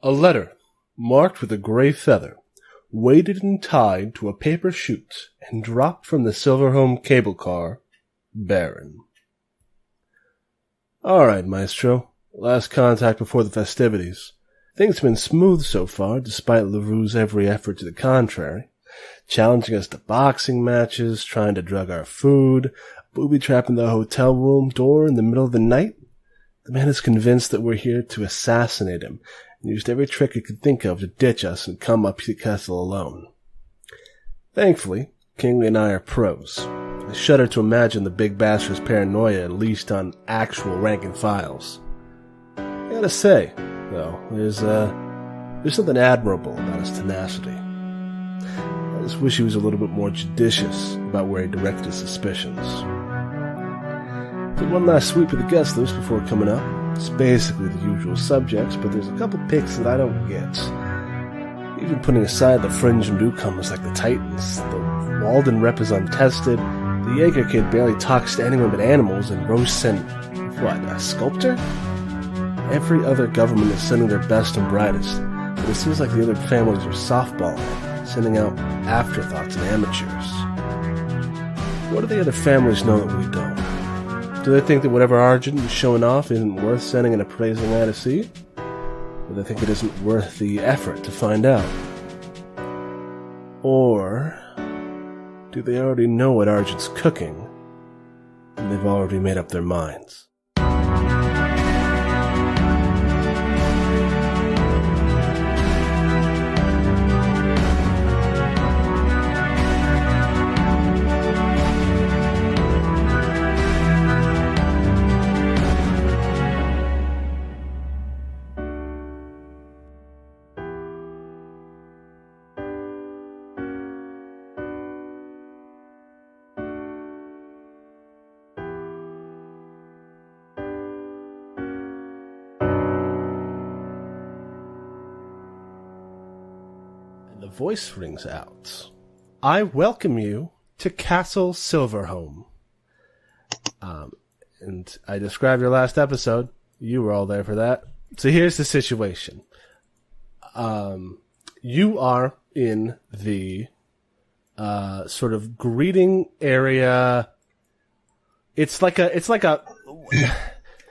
A letter, marked with a gray feather, weighted and tied to a paper chute, and dropped from the Silverhome cable car, Baron. All right, Maestro. Last contact before the festivities. Things have been smooth so far, despite LaRue's every effort to the contrary. Challenging us to boxing matches, trying to drug our food, booby-trapping the hotel room door in the middle of the night. The man is convinced that we're here to assassinate him, and used every trick he could think of to ditch us and come up to the castle alone. Thankfully, Kingsley and I are pros. I shudder to imagine the big bastard's paranoia unleashed on actual rank-and-files. I gotta say, though, there's something admirable about his tenacity. I just wish he was a little bit more judicious about where he directed his suspicions. Did one last sweep of the guest list before coming up. It's basically the usual subjects, but there's a couple picks that I don't get. Even putting aside the fringe newcomers like the Titans, the Walden rep is untested, the Jaeger kid barely talks to anyone but animals, and Rose sent, a sculptor? Every other government is sending their best and brightest, but it seems like the other families are softballing, sending out afterthoughts and amateurs. What do the other families know that we don't? Do they think that whatever Argent is showing off isn't worth sending an appraising eye to see? Or do they think it isn't worth the effort to find out? Or do they already know what Argent's cooking, and they've already made up their minds? The voice rings out. I welcome you to Castle Silverhome. And I described your last episode. You were all there for that. So here's the situation. You are in the sort of greeting area. It's like a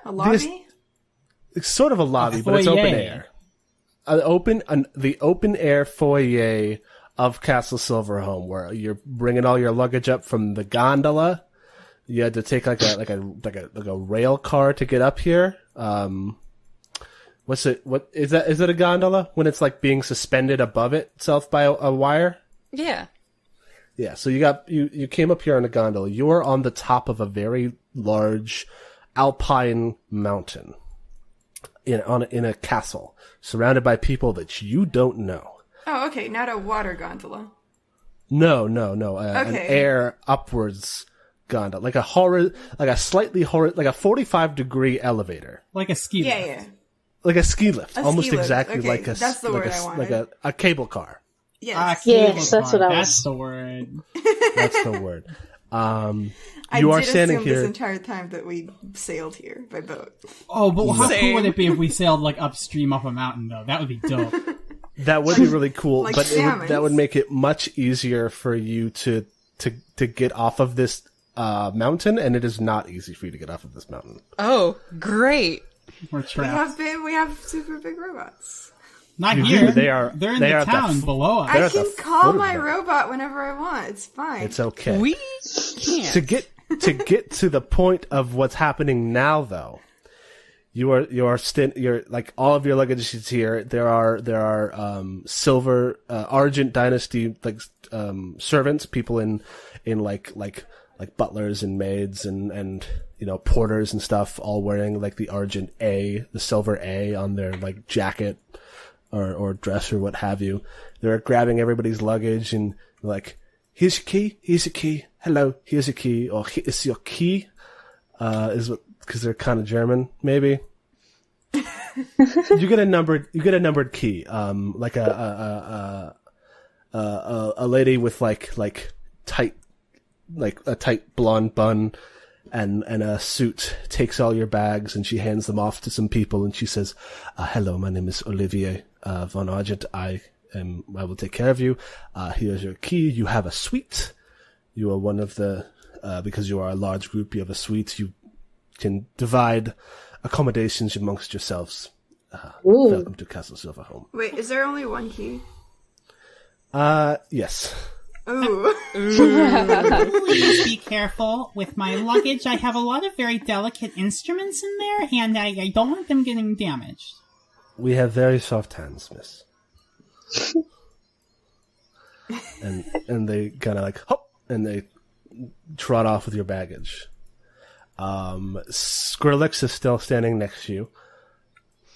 a lobby? It's sort of a lobby, but it's open air. The open air foyer of Castle Silverhome, where you're bringing all your luggage up from the gondola. You had to take like a rail car to get up here. What is that? Is it a gondola when it's like being suspended above itself by a wire? Yeah. Yeah. So you came up here on a gondola. You are on the top of a very large alpine mountain in a castle, surrounded by people that you don't know. Oh, okay. Not a water gondola. No. An air upwards gondola, like a 45-degree elevator, like a ski lift. Yeah. Like a ski lift, almost ski lift. exactly Okay, like that's the word I wanted. like a cable car. Yes. Yes, that's what I was. That's the word. That's the word. I you are did standing assume here. this entire time that we sailed here by boat. Oh, but how Same. cool would it be if we sailed like upstream up a mountain though? That would be dope. That would be really cool, Like but salmons. that would make it much easier for you to get off of this mountain, and it is not easy for you to get off of this mountain. Oh, great. We're trapped. We have super big robots. Not You here. do. They are in they the are at the town f- below us. They're I at the can call foot of my that. robot whenever I want. It's fine. It's okay. We can't. To get to the point of what's happening now, though, you're like all of your luggage is here. There are silver Argent Dynasty servants, people in like butlers and maids and porters and stuff, all wearing like the Argent A, the silver A on their like jacket or dress or what have you. They're grabbing everybody's luggage and like, here's your key, hello, here's your key, or it's your key, because they're kind of German, maybe. You get a numbered key, like a lady with like tight, like a tight blonde bun, and a suit takes all your bags, and she hands them off to some people, and she says, "Hello, my name is Olivier von Argent. I will take care of you. Here's your key. You have a suite. You are one of the because you are a large group. You have a suite. You can divide accommodations amongst yourselves. Welcome to Castle Silverhome." Wait, is there only one key? Yes. Ooh. Please be careful with my luggage. I have a lot of very delicate instruments in there, and I don't want them getting damaged. We have very soft hands, miss. and they kind of like hop, and they trot off with your baggage. Skrillex is still standing next to you.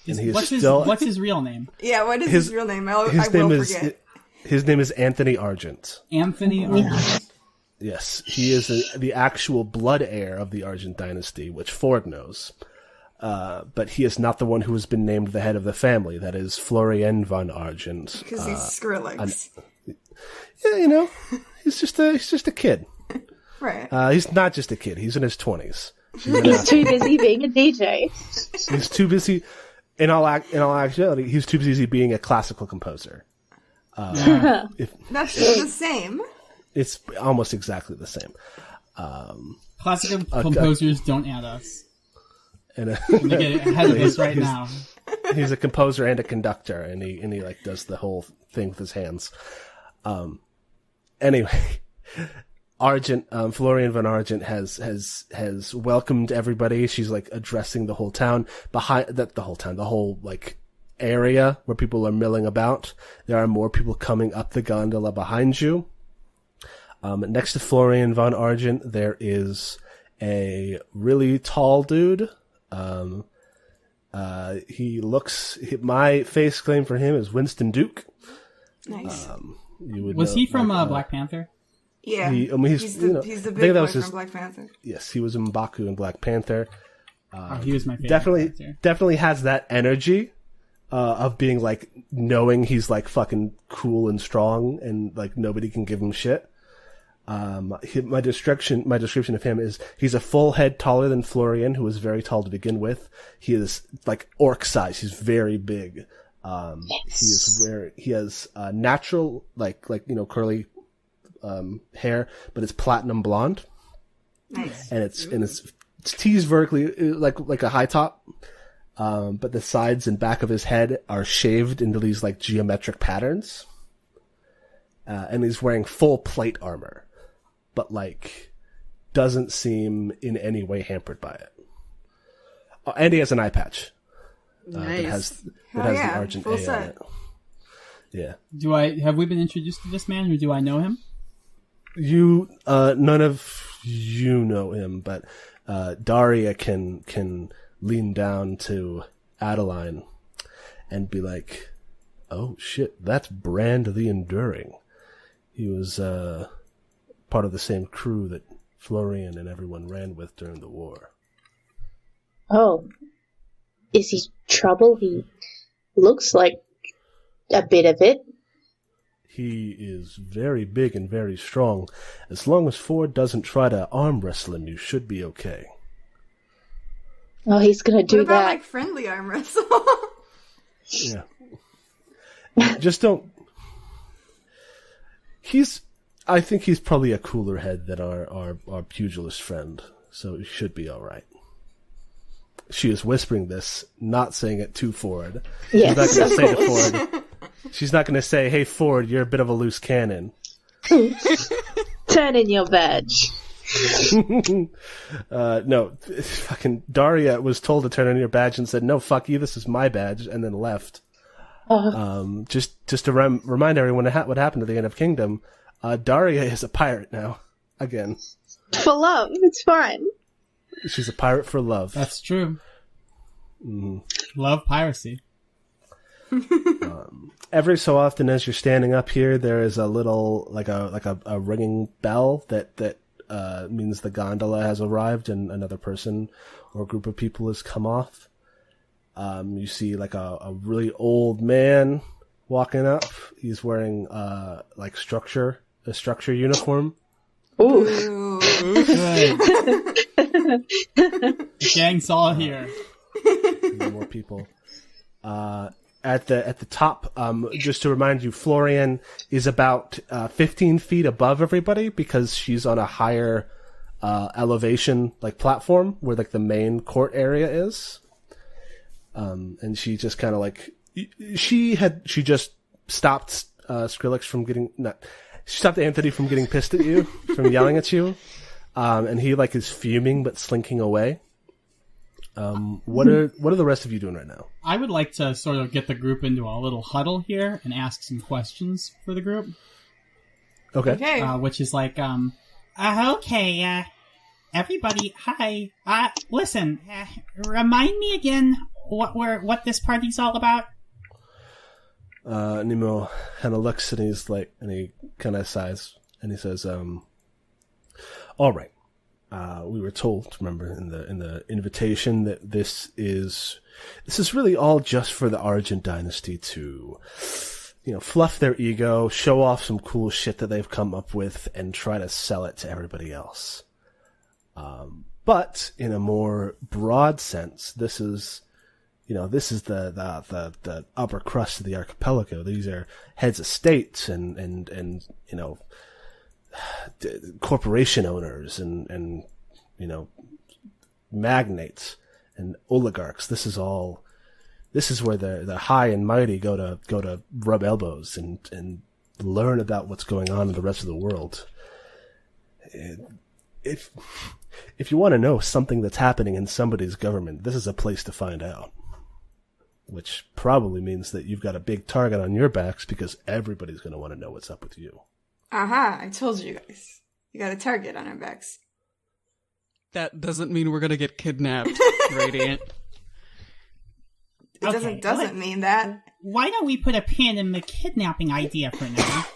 And What's his real name? Yeah, what is his real name? I will forget. His name is Anthony Argent. Anthony Argent. Yes, he is the actual blood heir of the Argent dynasty, which Ford knows. But he is not the one who has been named the head of the family. That is Florian von Argent. Because he's Skrillex. Yeah, he's just a kid. Right. He's not just a kid. He's in his 20s. He's too busy being a DJ. He's too busy. In all actuality, he's too busy being a classical composer. That's the same. It's almost exactly the same. Classical composers don't add us. And they get ahead of us right now. He's a composer and a conductor, and he like does the whole thing with his hands. Anyway, Florian von Argent has welcomed everybody. She's like addressing the whole town the whole like area where people are milling about. There are more people coming up the gondola behind you. Next to Florian von Argent, there is a really tall dude. My face claim for him is Winston Duke. Nice. Was he from Black Panther? Yeah. He's the big boy from Black Panther. Yes, he was in M'Baku in Black Panther. He was my favorite. Definitely has that energy of being like knowing he's like fucking cool and strong and like nobody can give him shit. My description of him is he's a full head taller than Florian, who was very tall to begin with. He is like orc size. He's very big. He has natural like curly hair, but it's platinum blonde. Nice. And it's teased vertically like a high top. But the sides and back of his head are shaved into these like geometric patterns. And he's wearing full plate armor, but like doesn't seem in any way hampered by it. And he has an eye patch. Nice. That has the Argent full A set. on it. Yeah. Have we been introduced to this man, or do I know him? None of you know him, but Daria can lean down to Adeline and be like, "Oh shit, that's Brand the Enduring. He was part of the same crew that Florian and everyone ran with during the war." Oh. Is he trouble? He looks like a bit of it. He is very big and very strong. As long as Ford doesn't try to arm wrestle him, you should be okay. Oh, he's gonna do what about, that. like, friendly arm wrestle? Yeah. Just don't... I think he's probably a cooler head than our pugilist friend, so he should be alright. She is whispering this, not saying it to Ford. Yes. She's not going to say to Ford. She's not going to say, "Hey Ford, you're a bit of a loose cannon." Turn in your badge. No, fucking Daria was told to turn in your badge and said, "No, fuck you, this is my badge," and then left. Just to remind everyone what happened at the end of Kingdom. Daria is a pirate now, again. For love, it's fine. She's a pirate for love. That's true. Love piracy. Every so often, as you're standing up here, there is a little like a ringing bell that means the gondola has arrived and another person or group of people has come off. You see like a really old man walking up. He's wearing a structure uniform. Ooh. The gang's all here. More people. At the top, just to remind you, Florian is about 15 feet above everybody because she's on a higher elevation, like platform, where like the main court area is. And she just kind of like she just stopped Skrillex from getting she stopped Anthony from getting pissed at you, from yelling at you, and he like is fuming but slinking away. What are the rest of you doing right now? I would like to sort of get the group into a little huddle here and ask some questions for the group. Okay. Which is like, everybody, hi. Listen, remind me again what this party's all about. Nemo kind of looks and he kind of sighs and he says, all right. We were told, remember, in the invitation that this is really all just for the Argent Dynasty to, fluff their ego, show off some cool shit that they've come up with, and try to sell it to everybody else. But in a more broad sense, this is the upper crust of the archipelago. These are heads of states and corporation owners and magnates and oligarchs. This is where the high and mighty go to rub elbows and learn about what's going on in the rest of the world. If you want to know something that's happening in somebody's government, this is a place to find out. Which probably means that you've got a big target on your backs because everybody's going to want to know what's up with you. Aha, I told you guys. You got a target on our backs. That doesn't mean we're gonna get kidnapped, Radiant. It doesn't mean that. Why don't we put a pin in the kidnapping idea for now?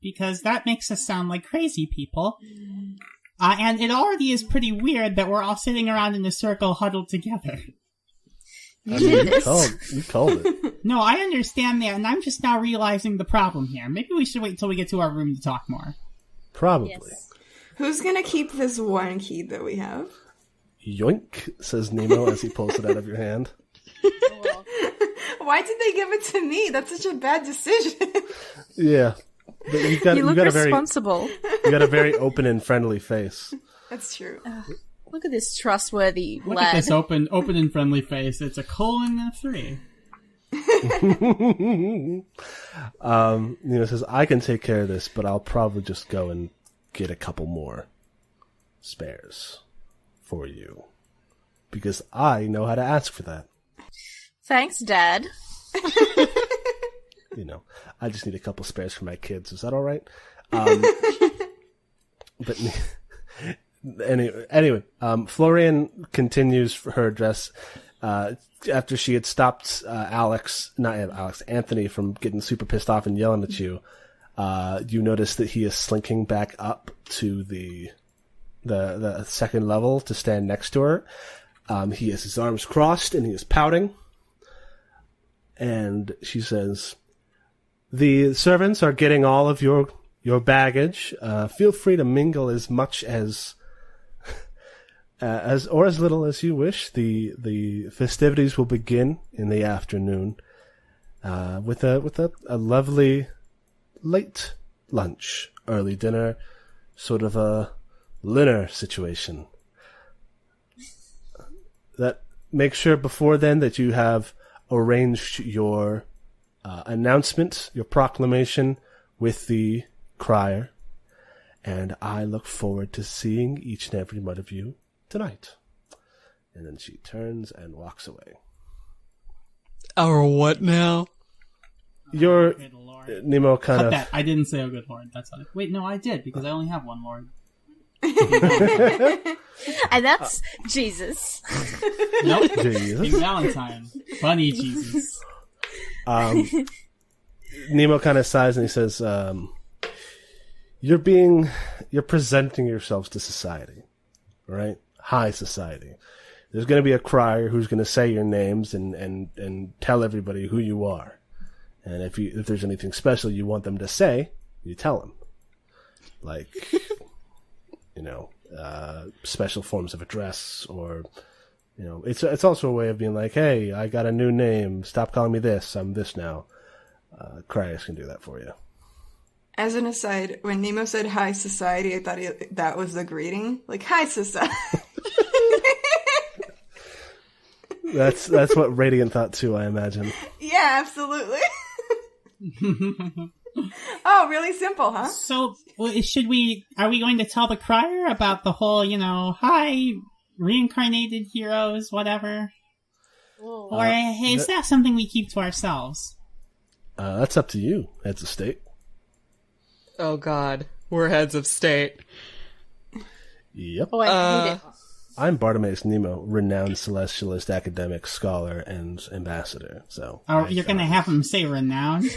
Because that makes us sound like crazy people. And it already is pretty weird that we're all sitting around in a circle huddled together. You called it. No, I understand that, and I'm just now realizing the problem here. Maybe we should wait until we get to our room to talk more. Probably. Yes. Who's gonna keep this one key that we have? Yoink, says Nemo as he pulls it out of your hand. Why did they give it to me? That's such a bad decision. Yeah. But you look responsible. You got a very open and friendly face. That's true. Look at this trustworthy Look lad. at this open and friendly face. It's a colon and a 3. Nemo says, I can take care of this, but I'll probably just go and get a couple more spares for you. Because I know how to ask for that. Thanks, Dad. I just need a couple spares for my kids. Is that all right? But anyway, Florian continues for her address. After she had stopped Anthony from getting super pissed off and yelling at you, you notice that he is slinking back up to the second level to stand next to her. He has his arms crossed and he is pouting. And she says, "The servants are getting all of your baggage. Feel free to mingle as much as or as little as you wish. The festivities will begin in the afternoon with a lovely late lunch, early dinner, sort of a dinner situation. That make sure before then that you have arranged your announcement, your proclamation with the crier, and I look forward to seeing each and every one of you tonight." And then she turns and walks away. Our what now? Your Nemo kind of. That. I didn't say, "Oh, good Lord." That's not it. Wait, no, I did because I only have one Lord. And that's Jesus. Nope. Jesus. King Valentine. Funny Jesus. Nemo kind of sighs and he says, "You're presenting yourselves to society, right? High society. There's going to be a crier who's going to say your names and tell everybody who you are. And if there's anything special you want them to say, you tell them. Like, special forms of address, or it's also a way of being like, hey, I got a new name. Stop calling me this. I'm this now. Cryos can do that for you. As an aside, when Nemo said "Hi, society," I thought that was the greeting, like "Hi, society." That's what Radiant thought too, I imagine. Yeah, absolutely. Oh, really simple, huh? So, are we going to tell the crier about the whole, hi, reincarnated heroes, whatever? Whoa. Or is that something we keep to ourselves? That's up to you, heads of state. Oh god, we're heads of state. Yep. Oh, I hate it. I'm Bartimaeus Nemo, renowned celestialist, academic, scholar, and ambassador. So, You're going to have him say renowned?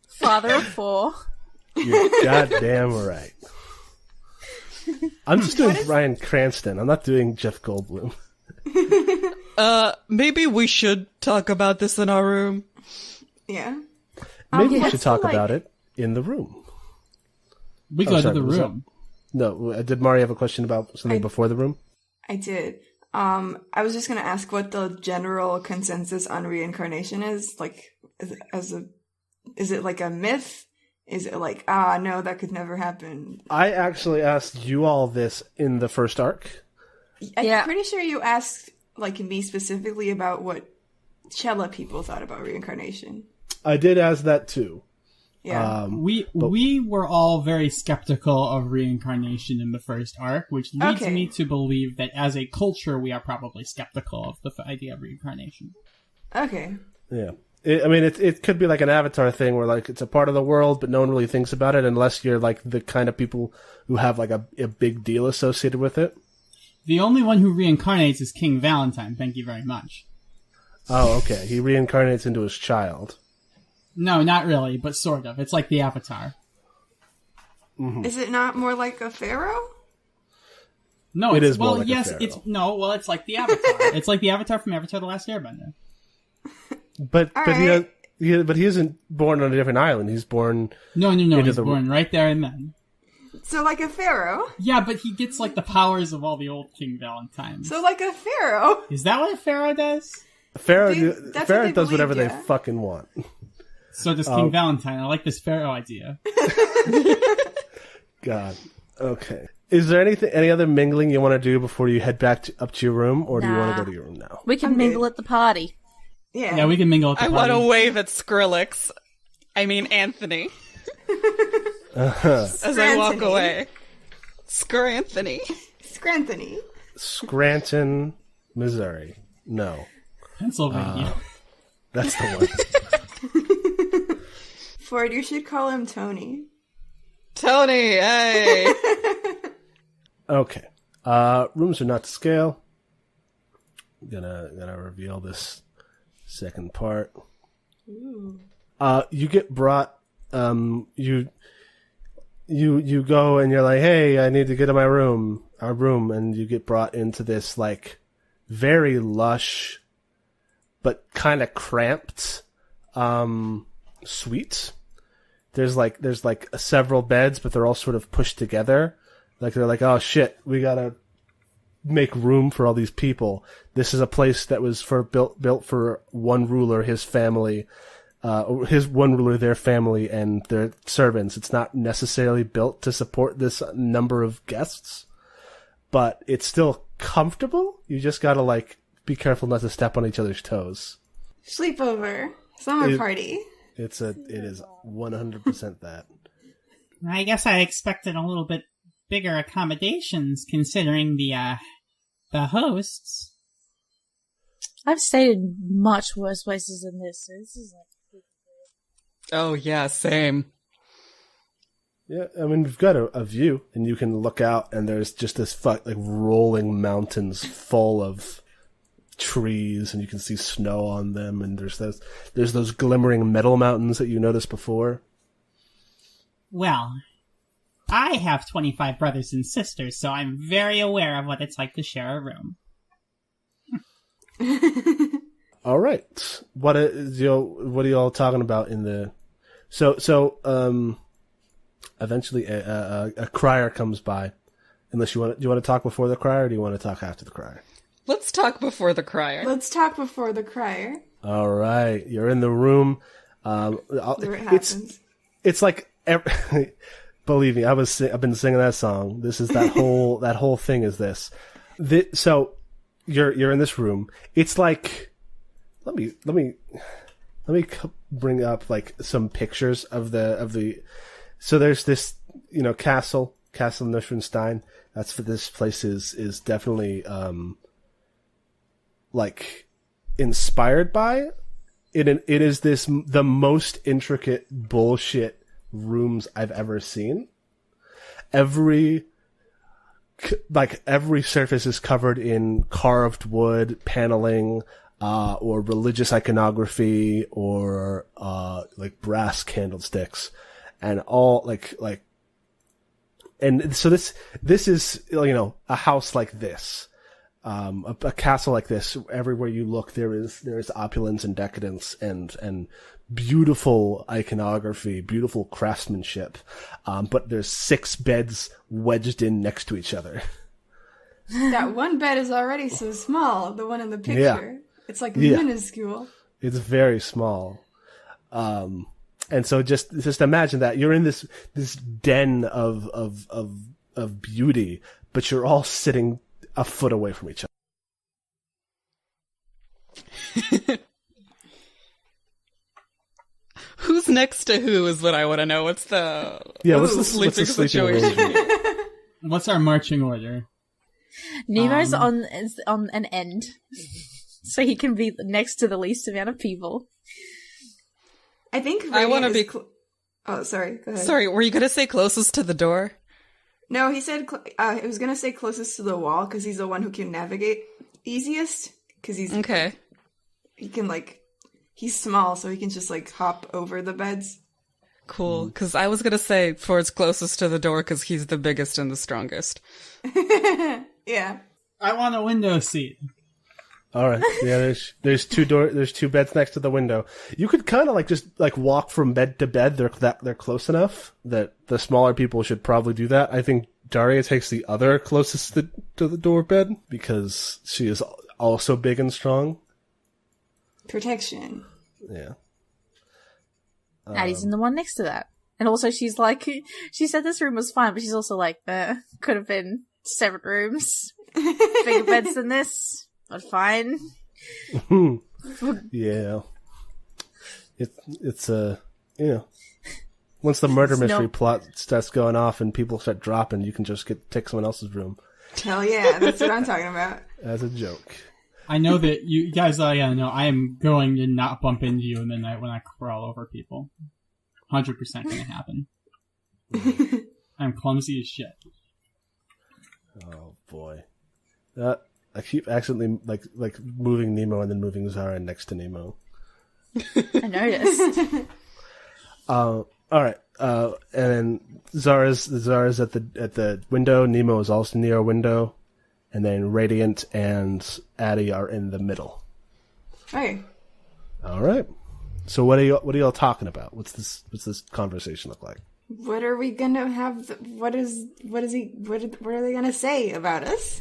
Father of four. You're goddamn right. I'm just doing Bryan Cranston. I'm not doing Jeff Goldblum. Maybe we should talk about this in our room. Yeah. Maybe we should talk about it in the room. We go to the was room. No, did Mari have a question about something before the room? I did. I was just gonna ask what the general consensus on reincarnation is. Like, is it like a myth? Is it like, no, that could never happen? I actually asked you all this in the first arc. I'm pretty sure you asked, like, me specifically about what Chella people thought about reincarnation. I did ask that too. Yeah. We were all very skeptical of reincarnation in the first arc, which leads me to believe that as a culture, we are probably skeptical of the idea of reincarnation. Okay. Yeah. It could be like an Avatar thing where, like, it's a part of the world, but no one really thinks about it unless you're, like, the kind of people who have, like, a big deal associated with it. The only one who reincarnates is King Valentine, thank you very much. Oh, okay. He reincarnates into his child. No, not really, but sort of. It's like the Avatar. Mm-hmm. Is it not more like a pharaoh? No, it is well, more like yes, a pharaoh. it's like the Avatar. It's like the Avatar from Avatar: The Last Airbender. But right. he isn't born on a different island. He's born. No. He's born right there and then. So like a pharaoh? Yeah, but he gets like the powers of all the old King Valentines. So like a pharaoh? Is that what a pharaoh does? Pharaoh That's what they does whatever believed, they fucking want. So does King Valentine. I like this pharaoh idea. God. Okay. Is there any other mingling you want to do before you head back up to your room, or do you want to go to your room now? We can mingle at the party. Yeah, we can mingle at the I party. want to wave at Skrillex. I mean Anthony. As I walk away. Anthony. Scranton, Missouri. No. Pennsylvania. That's the one. Ford, you should call him Tony. Tony, hey! Okay. Rooms are not to scale. Gonna reveal this second part. Ooh. You get brought. You go and you're like, hey, I need to get to our room, and you get brought into this like very lush, but kind of cramped, suite. There's several beds, but they're all sort of pushed together. Like they're like, oh shit, we gotta make room for all these people. This is a place that was built for one ruler, his family, their family, and their servants. It's not necessarily built to support this number of guests, but it's still comfortable. You just gotta like be careful not to step on each other's toes. Sleepover. Summer party. It is 100% that. I guess I expected a little bit bigger accommodations considering the hosts. I've stayed in much worse places than this. So this is like... Oh yeah, same. Yeah, I mean, we've got a view, and you can look out, and there's just this rolling mountains full of trees, and you can see snow on them, and there's those glimmering metal mountains that you noticed before. Well, I have 25 brothers and sisters, so I'm very aware of what it's like to share a room. All right, what are you all talking about in the? So eventually a crier comes by, Unless do you want to talk before the crier, or do you want to talk after the crier? Let's talk before the crier. Let's talk before the crier. All right, you're in the room. There it happens. It's like, believe me, I've been singing that song. This is that whole thing is this. So you're in this room. It's like, let me bring up like some pictures of the. So there's this, Castle Neuschwanstein. That's what this place is definitely like inspired by. It is the most intricate bullshit rooms I've ever seen. Every surface is covered in carved wood paneling, or religious iconography, or like brass candlesticks, and all and so this is a house like this. A castle like this, everywhere you look, there is opulence and decadence and beautiful iconography, beautiful craftsmanship. But there's 6 beds wedged in next to each other. That one bed is already so small, the one in the picture. Yeah. It's like minuscule. It's very small. And so just imagine that you're in this den of beauty, but you're all sitting a foot away from each other. Who's next to who is what I want to know. What's the sleeping situation? What's our marching order? Nemo's on an end, so he can be next to the least amount of people. I think I want to be. Oh, sorry. Go ahead. Sorry, were you going to say closest to the door? No, he said I was gonna say closest to the wall because he's the one who can navigate easiest. Because he's okay. He can he's small, so he can just hop over the beds. Cool. Because I was gonna say Ford's closest to the door because he's the biggest and the strongest. Yeah. I want a window seat. All right. Yeah. There's 2 There's 2 beds next to the window. You could kind of just walk from bed to bed. They're close enough that the smaller people should probably do that. I think Daria takes the other closest to the door bed because she is also big and strong. Protection. Yeah. Addie's in the one next to that. And also she said this room was fine, but she's also could have been 7 rooms. Bigger beds than this. But fine. Yeah. It's once the murder mystery plot starts going off and people start dropping, you can just take someone else's room. Hell yeah, that's what I'm talking about. As a joke. I know that you guys I am going to not bump into you in the night when I crawl over people. 100% gonna happen. I'm clumsy as shit. Oh boy. I keep accidentally moving Nemo and then moving Zara next to Nemo. I noticed. All right. And then Zara's at the window. Nemo is also near a window, and then Radiant and Addie are in the middle. Okay. All right. So what are y'all talking about? What's this conversation look like? What are we gonna have? What are they gonna say about us?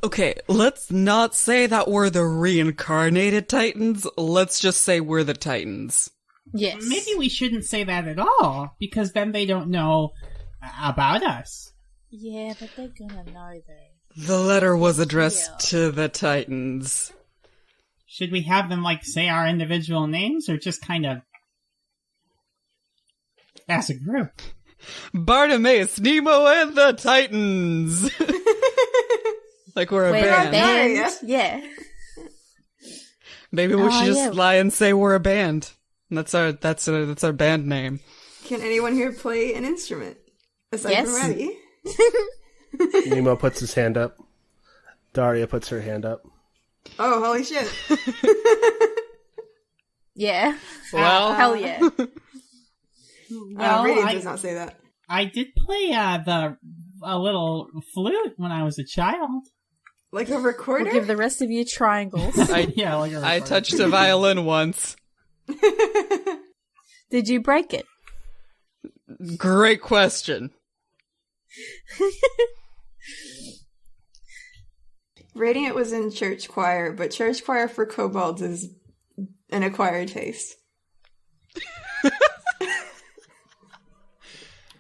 Okay, let's not say that we're the reincarnated Titans. Let's just say we're the Titans. Yes. Maybe we shouldn't say that at all, because then they don't know about us. Yeah, but they're gonna know though. The letter was addressed to the Titans. Should we have them say our individual names, or just kind of as a group? Bartimaeus, Nemo, and the Titans. We're a band. Yeah. Maybe we should just lie and say we're a band. That's our band name. Can anyone here play an instrument aside from Maddie? Nemo puts his hand up. Daria puts her hand up. Oh, holy shit! Yeah. Well, hell yeah. Well, Radiant does not say that. I did play a little flute when I was a child. Like a recorder? We'll give the rest of you triangles. I touched a violin once. Did you break it? Great question. Radiant was in church choir, but church choir for kobolds is an acquired taste.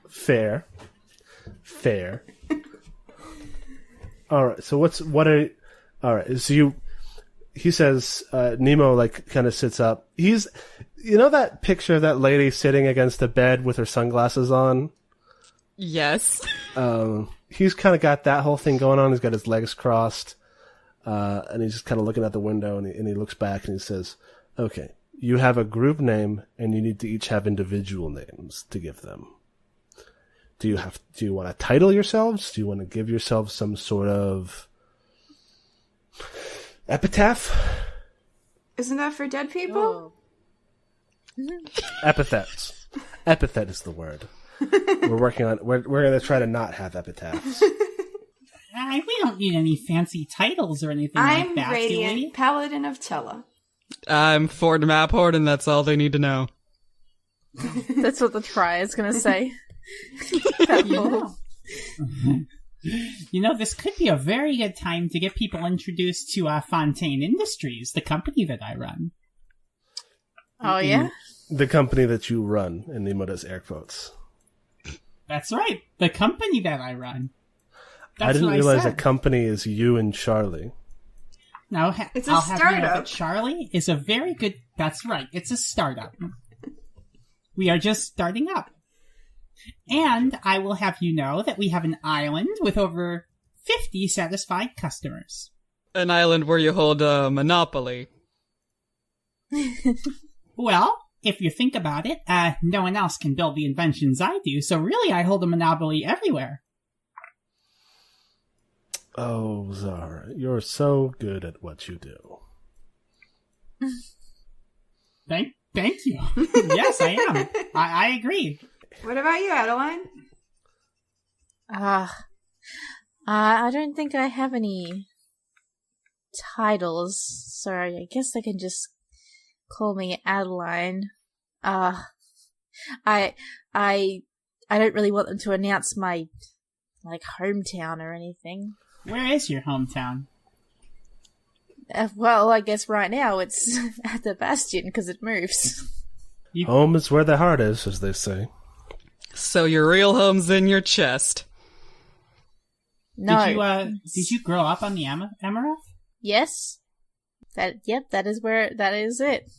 Fair. All right. So all right. So he says, Nemo like kind of sits up. You know that picture of that lady sitting against the bed with her sunglasses on? Yes. He's kind of got that whole thing going on. He's got his legs crossed. And he's just kind of looking at the window and he looks back and he says, okay, you have a group name and you need to each have individual names to give them. Do you want to title yourselves? Do you want to give yourselves some sort of epitaph? Isn't that for dead people? Epithets. Epithet is the word. We're working on. We're going to try to not have epitaphs. We don't need any fancy titles or anything like that. I'm Radiant, Paladin of Tella. I'm Ford Maphorn, and that's all they need to know. That's what the try is going to say. This could be a very good time to get people introduced to Fontaine Industries, the company that I run. Oh, yeah? The company that you run, and Nemo does air quotes. That's right, the company that I run. I didn't realize a company is you and Charlie. No, it's a I'll have startup. You know that Charlie is a very good... That's right, it's a startup. We are just starting up. And I will have you know that we have an island with over 50 satisfied customers. An island where you hold a monopoly. Well, if you think about it, no one else can build the inventions I do, so really I hold a monopoly everywhere. Oh, Zara, you're so good at what you do. Thank you. Yes, I am. I agree. What about you, Adeline? I don't think I have any titles, so I guess they can just call me Adeline. I don't really want them to announce my, hometown or anything. Where is your hometown? Well, I guess right now it's at the Bastion, because it moves. Home is where the heart is, as they say. So your real home's in your chest. No. Did you grow up on the Amaranth? Yes. That is it.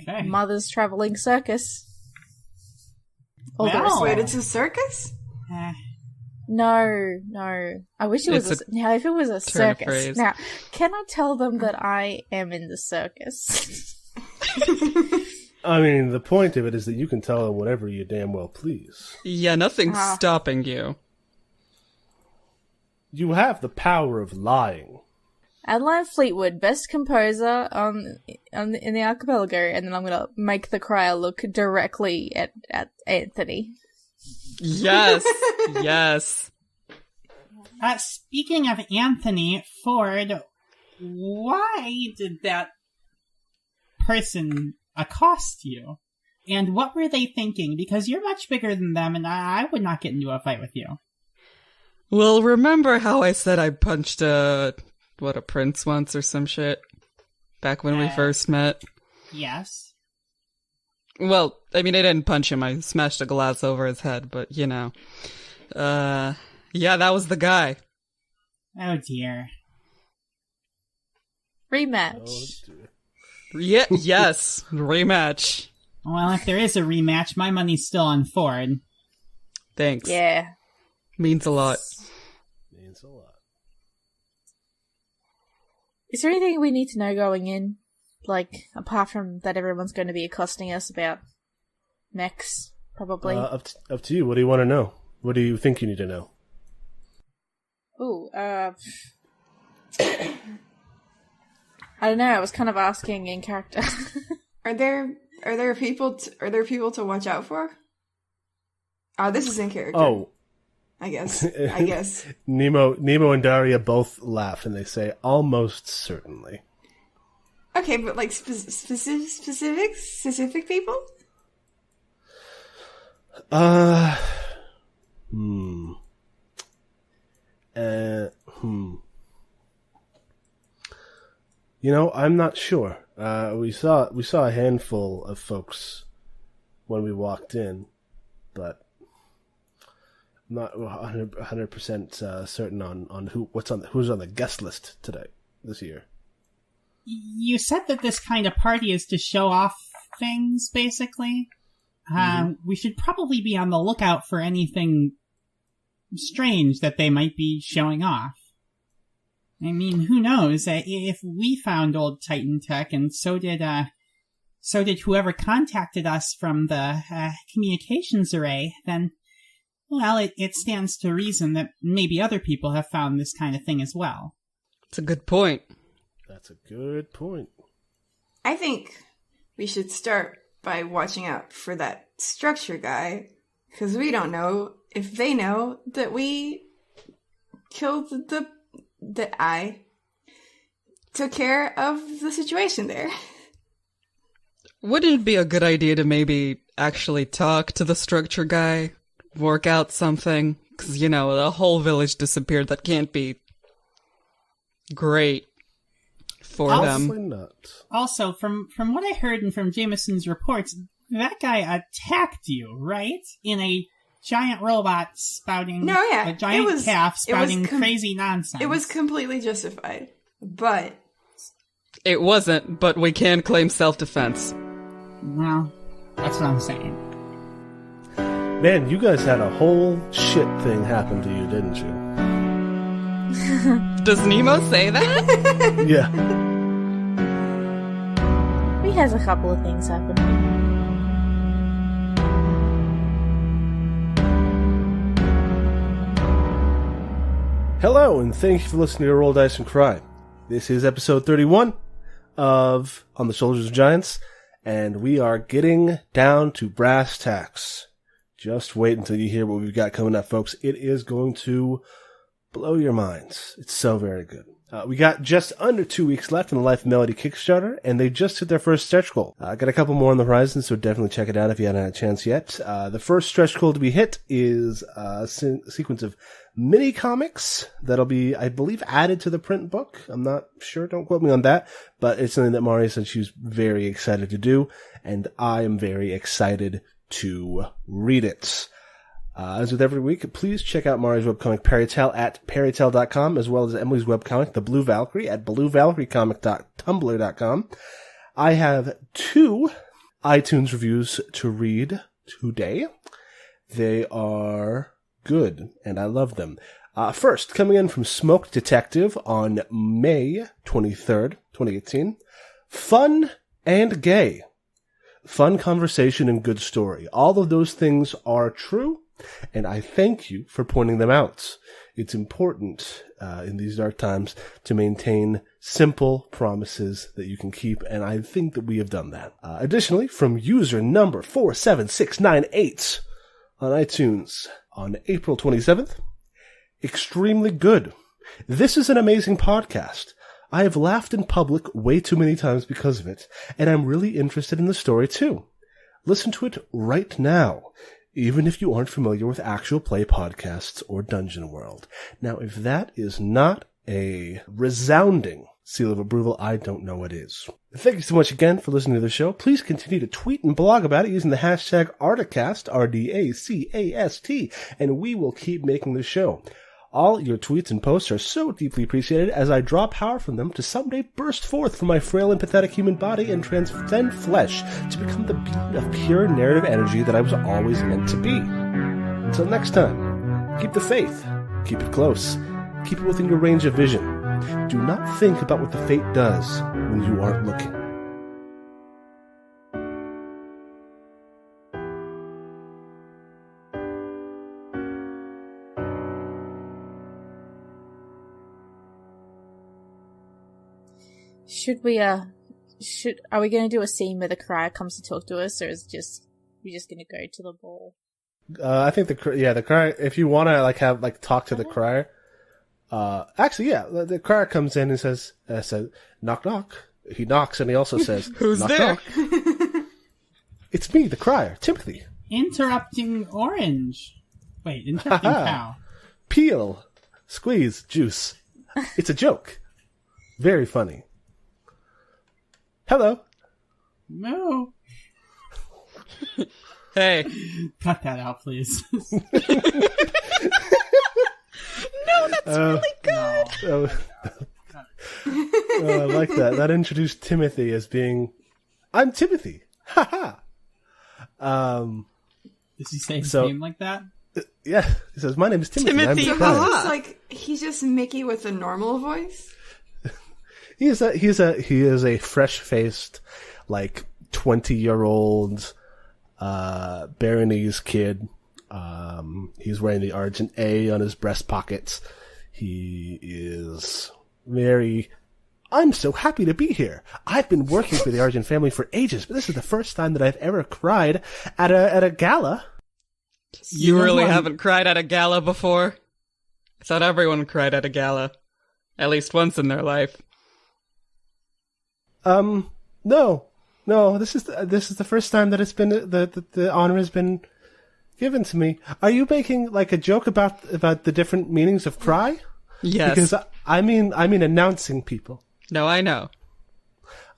Okay. Mother's traveling circus. Well, Wait, it's a circus? No. I wish it was now if it was a turn of circus. phrase. Now, can I tell them that I am in the circus? I mean, the point of it is that you can tell them whatever you damn well please. Yeah, nothing's stopping you. You have the power of lying. Adeline Fleetwood, best composer in the archipelago, and then I'm gonna make the crier look directly at Anthony. Yes, yes. Speaking of Anthony, Ford, why did that person accost you? And what were they thinking? Because you're much bigger than them, and I would not get into a fight with you. Well, remember how I said I punched a prince once or some shit? Back when we first met? Yes. Well, I mean, I didn't punch him. I smashed a glass over his head, but, you know. Yeah, that was the guy. Oh, dear. Rematch. Yeah, yes, rematch. Well, if there is a rematch, my money's still on Ford. Thanks. Yeah. Means a lot. Means a lot. Is there anything we need to know going in? Apart from that everyone's going to be accosting us about mechs, probably. Up to you. What do you want to know? What do you think you need to know? Ooh, I don't know. I was kind of asking in character. Are there people to watch out for? Oh, this is in character. Oh, I guess. Nemo and Daria both laugh and they say, "Almost certainly." Okay, but specific people? You know, I'm not sure. We saw a handful of folks when we walked in, but I'm not 100% certain on who's on the guest list this year. You said that this kind of party is to show off things, basically. We should probably be on the lookout for anything strange that they might be showing off. I mean, who knows? If we found old Titan tech, and so did whoever contacted us from the communications array, then, well, it stands to reason that maybe other people have found this kind of thing as well. That's a good point. That's a good point. I think we should start by watching out for that structure guy, because we don't know if they know that we killed that I took care of the situation there. Wouldn't it be a good idea to maybe actually talk to the structure guy, work out something? Because, you know, the whole village disappeared. That can't be great for them. Not. Also, from what I heard and from Jameson's reports, that guy attacked you, right? In a giant robot spouting... a giant calf spouting crazy nonsense. It was completely justified, but... It wasn't, but we can claim self-defense. Well, that's what I'm saying. Man, you guys had a whole shit thing happen to you, didn't you? Does Nemo say that? Yeah. He has a couple of things happen. Hello, and thank you for listening to Roll Dice and Cry. This is episode 31 of On the Shoulders of Giants, and we are getting down to brass tacks. Just wait until you hear what we've got coming up, folks. It is going to blow your minds. It's so very good. We got just under 2 weeks left in the Life of Melody Kickstarter, and they just hit their first stretch goal. Got a couple more on the horizon, so definitely check it out if you haven't had a chance yet. The first stretch goal to be hit is a sequence of mini comics that'll be, I believe, added to the print book. I'm not sure, don't quote me on that, but it's something that Mari said she was very excited to do, and I am very excited to read it. As with every week, please check out Mari's webcomic Parrytale at parrytale.com, as well as Emily's webcomic, The Blue Valkyrie, at bluevalkyriecomic.tumblr.com. I have 2 iTunes reviews to read today. They are good, and I love them. First, coming in from Smoked Detective on May 23rd, 2018. Fun and gay. Fun conversation and good story. All of those things are true, and I thank you for pointing them out. It's important in these dark times to maintain simple promises that you can keep, and I think that we have done that. Additionally, from user number 47698 on iTunes on April 27th, extremely good. This is an amazing podcast. I have laughed in public way too many times because of it, and I'm really interested in the story too. Listen to it right now, even if you aren't familiar with actual play podcasts or Dungeon World. Now, if that is not a resounding seal of approval, I don't know what is. Thank you so much again for listening to the show. Please continue to tweet and blog about it using the hashtag Ardacast, RDACAST, and we will keep making the show. All your tweets and posts are so deeply appreciated as I draw power from them to someday burst forth from my frail and pathetic human body and transcend flesh to become the being of pure narrative energy that I was always meant to be. Until next time, keep the faith, keep it close, keep it within your range of vision. Do not think about what the fate does when you aren't looking. Are we going to do a scene where the crier comes to talk to us, or is we just going to go to the ball? I think the crier, if you want to talk to the crier, the crier comes in and says, knock knock. He knocks and he also says, Who's knock, there? Knock. It's me, the crier, Timothy. Interrupting Orange. Wait, interrupting Cow. Peel. Squeeze, juice. It's a joke. Very funny. Hello. No. Hey. Cut that out, please. No, that's really good. Oh, I like that. That introduced Timothy as being, I'm Timothy. Ha ha. Does he say his So- name like that? Yeah, he says, my name is Timothy. Timothy, I'm So surprised. haha. he's just Mickey with a normal voice? He is a fresh-faced, like 20-year-old Baronese kid. He's wearing the Argent A on his breast pockets. He is very. I'm so happy to be here. I've been working for the Argent family for ages, but this is the first time that I've ever cried at a gala. You really know, haven't cried at a gala before? I thought everyone cried at a gala. At least once in their life. No. This is the first time that it's been the honor has been given to me. Are you making like a joke about the different meanings of cry? Yes. Because I mean announcing people. No, I know.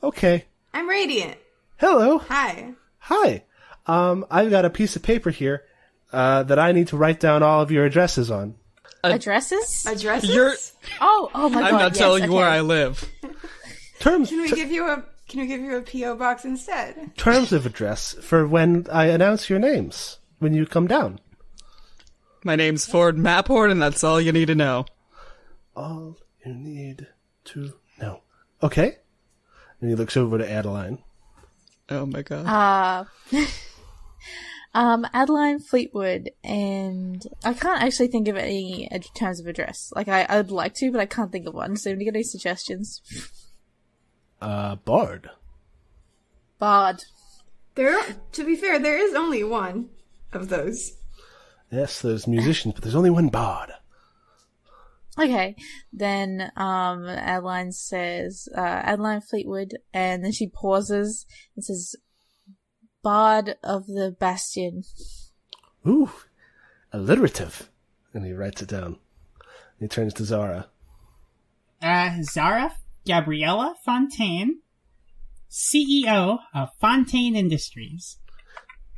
Okay. I'm Radiant. Hello. Hi. Hi. I've got a piece of paper here that I need to write down all of your addresses on. Addresses? Addresses? You're- Oh my god. I'm not yes, telling you where okay. I live. Terms Can we give you a PO box instead? terms of address for when I announce your names when you come down. My name's Ford Maphorn, and that's all you need to know. All you need to know. Okay. And he looks over to Adeline. Oh my god. Adeline Fleetwood, and I can't actually think of any terms of address. Like, I'd like to, but I can't think of one. So, do you get any suggestions? Bard. Bard. To be fair, there is only one of those. Yes, there's musicians, but there's only one bard. Okay, then Adeline says Adeline Fleetwood, and then she pauses and says, Bard of the Bastion. Ooh, alliterative. And he writes it down. He turns to Zara. Zara Gabriella Fontaine, CEO of Fontaine Industries.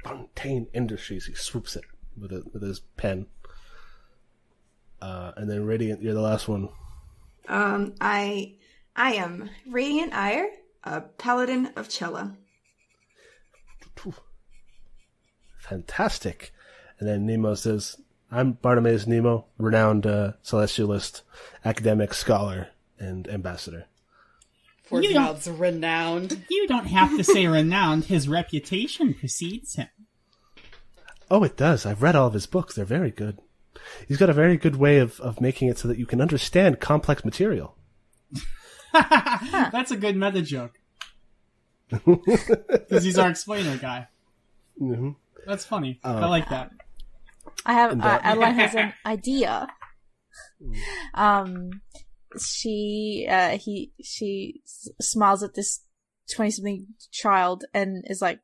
Fontaine Industries. He swoops it with his pen. And then Radiant, you're the last one. I am Radiant Ire, a paladin of Cella. Fantastic. And then Nemo says, I'm Bartimaeus Nemo, renowned celestialist, academic, scholar, and ambassador. Ford's You don't- mouth's renowned. You don't have to say renowned. His reputation precedes him. Oh, it does. I've read all of his books. They're very good. He's got a very good way of making it so that you can understand complex material. That's a good meta joke. Because he's our explainer guy. Mm-hmm. That's funny. I like that. I have And, Adeline has an idea. She smiles at this 20-something child and is like,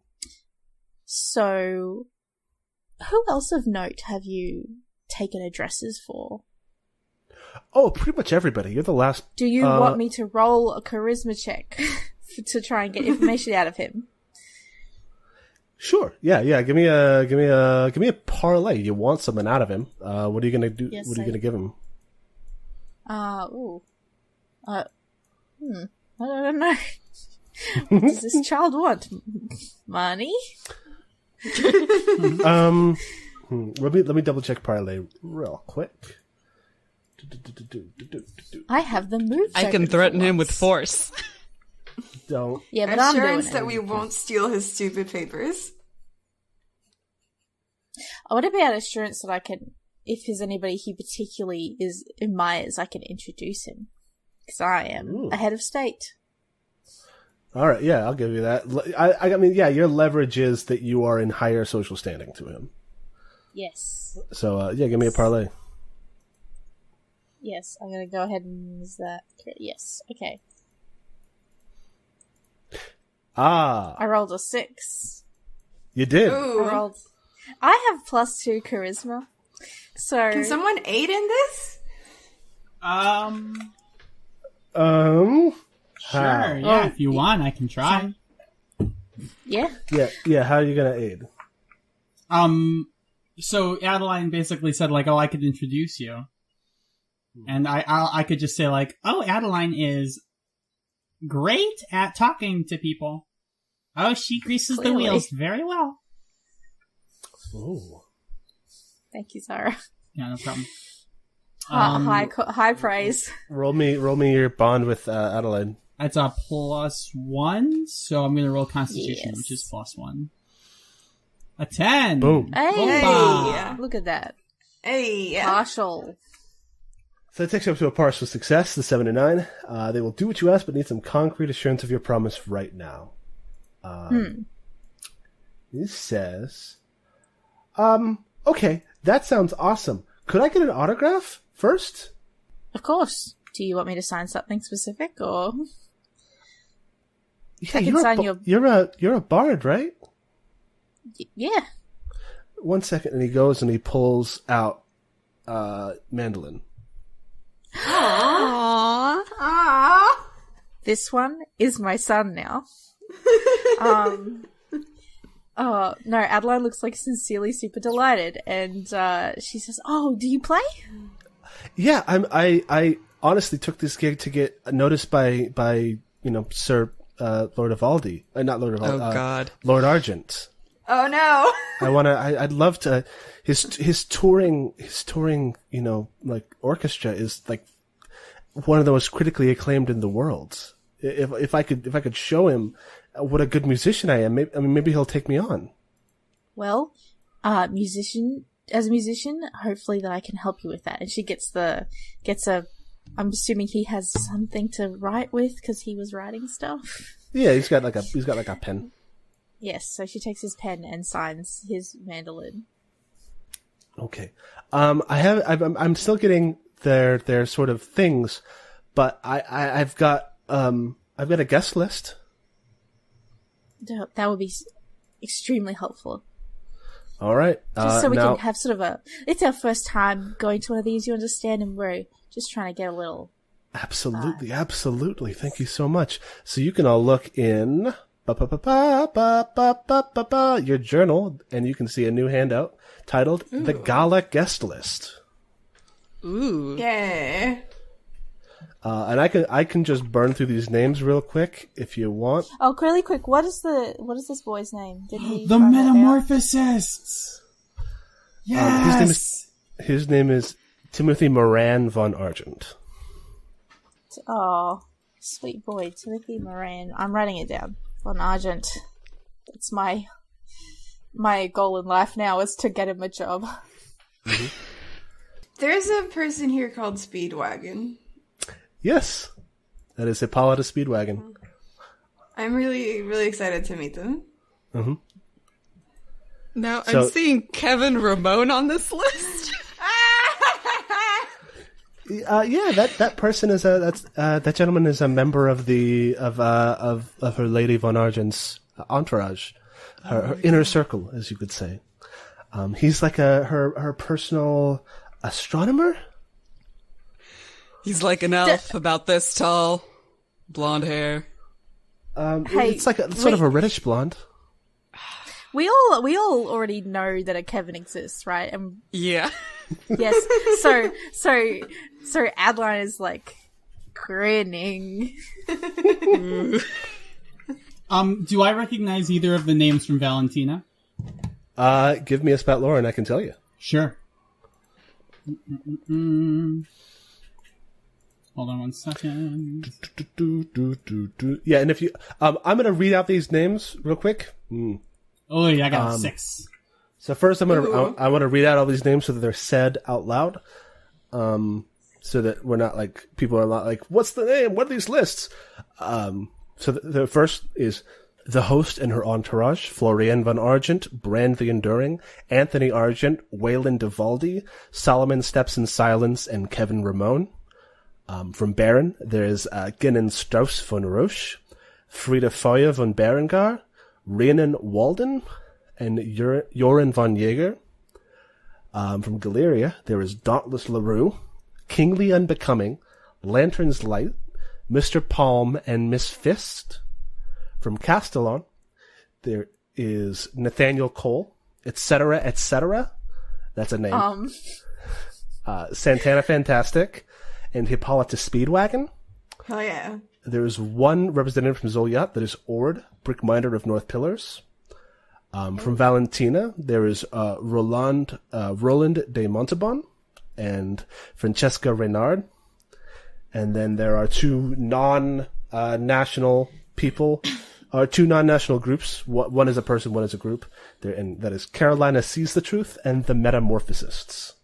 so who else of note have you taken addresses for? Oh, pretty much everybody. You're the last. Do you want me to roll a charisma check to try and get information out of him? Sure. Yeah. Give me a parlay. You want something out of him. What are you gonna do? Yes, what are you gonna give him? I don't know. What does this child want? Money? Let me double check parlay real quick. I have the move. I can threaten him with force. Don't. Yeah, but I'm doing Assurance it. that we won't steal his stupid papers. I want to be an assurance that I can, if there's anybody he particularly admires, I can introduce him. Because I am a head of state. All right. Yeah, I'll give you that. I mean, yeah, your leverage is that you are in higher social standing to him. Yes. So, yeah, give me a parlay. Yes, I'm going to go ahead and use that. Yes, okay. Ah, I rolled a 6. you did. Ooh. I have +2 charisma. So Can someone aid in this? How? Sure, yeah, if you want, I can try. Yeah. Yeah, how are you gonna aid? So Adeline basically said, like, I could introduce you. And I could just say, like, Adeline is great at talking to people. She greases the wheels very well. Oh. Thank you, Zara. Yeah, no problem. High praise. Roll me your bond with Adelaide. That's a +1, so I'm going to roll Constitution, Yes. which is +1. A 10! Boom. Hey, Opa. look at that. Hey. Partial. So that takes you up to a partial success, the 7 to 9. They will do what you ask, but need some concrete assurance of your promise right now. He says, okay, that sounds awesome. Could I get an autograph first? Of course. Do you want me to sign something specific, or Yeah, I can sign your... you're a bard, right? Yeah. 1 second, and he goes and he pulls out mandolin. Aww. Aww. This one is my son now. Oh, no, Adeline looks like sincerely super delighted, and she says, "Oh, do you play?" Yeah, I honestly took this gig to get noticed by Sir Lord of Aldi, not Lord of Aldi, Oh, God. Lord Argent. Oh no. I'd love to. His touring, like orchestra is like one of the most critically acclaimed in the world. If I could show him what a good musician I am, maybe he'll take me on. Well, as a musician, hopefully that I can help you with that. And she gets a. I'm assuming he has something to write with because he was writing stuff. Yeah, he's got like a pen. Yes, so she takes his pen and signs his mandolin. Okay. I'm still getting their sort of things, but I've got a guest list. That would be extremely helpful. All right. Just so we now, can have sort of it's our first time going to one of these, you understand, and we're just trying to get a little... Absolutely. Thank you so much. So you can all look in your journal, and you can see a new handout titled The Gala Guest List. Ooh. Yeah. And I can just burn through these names real quick if you want. Oh, really quick, what is this boy's name? Did he The find that out? Metamorphosists! Yes! His name is Timothy Moran von Argent. Oh, sweet boy, Timothy Moran. I'm writing it down. Von Argent. It's my goal in life now is to get him a job. Mm-hmm. There's a person here called Speedwagon. Yes, that is Hippolyta Speedwagon. I'm really, really excited to meet them. Mm-hmm. Now, So- I'm seeing Kevin Ramone on this list. Yeah, that person is that gentleman is a member of her Lady von Argent's entourage, her inner circle, as you could say. He's like her personal astronomer. He's like an elf, about this tall, blonde hair. Hey, it's like sort of a reddish blonde. We all already know that a Kevin exists, right? And Yeah. yes, so Adeline is like grinning. Do I recognize either of the names from Valentina? Give me a spat lore and I can tell you. Sure. Hold on 1 second. Yeah, and if you, I'm gonna read out these names real quick. Oh, yeah, I got a 6. So first, I want to read out all these names so that they're said out loud, so that we're not like people are not like, "What's the name? What are these lists?" So the first is the host and her entourage: Florian von Argent, Brand the Enduring, Anthony Argent, Wayland Devaldi, Solomon Steps in Silence, and Kevin Ramone. From Baron, there's Genin Strauss von Roche, Frieda Feuer von Berengar, Rhiannon Walden, and Joran von Jaeger. From Galeria, there is Dauntless LaRue, Kingly Unbecoming, Lantern's Light, Mr. Palm, and Miss Fist. From Castellon, there is Nathaniel Cole, etc., etc. That's a name. Santana Fantastic, and Hippolytus Speedwagon. Hell yeah. There is one representative from Zoliat, that is Ord, Brickminder of North Pillars. From Valentina, there is Roland de Montauban and Francesca Reynard. And then there are two non-national people, or two non-national groups. One is a person, one is a group. And that is Carolina Sees the Truth and the Metamorphosists.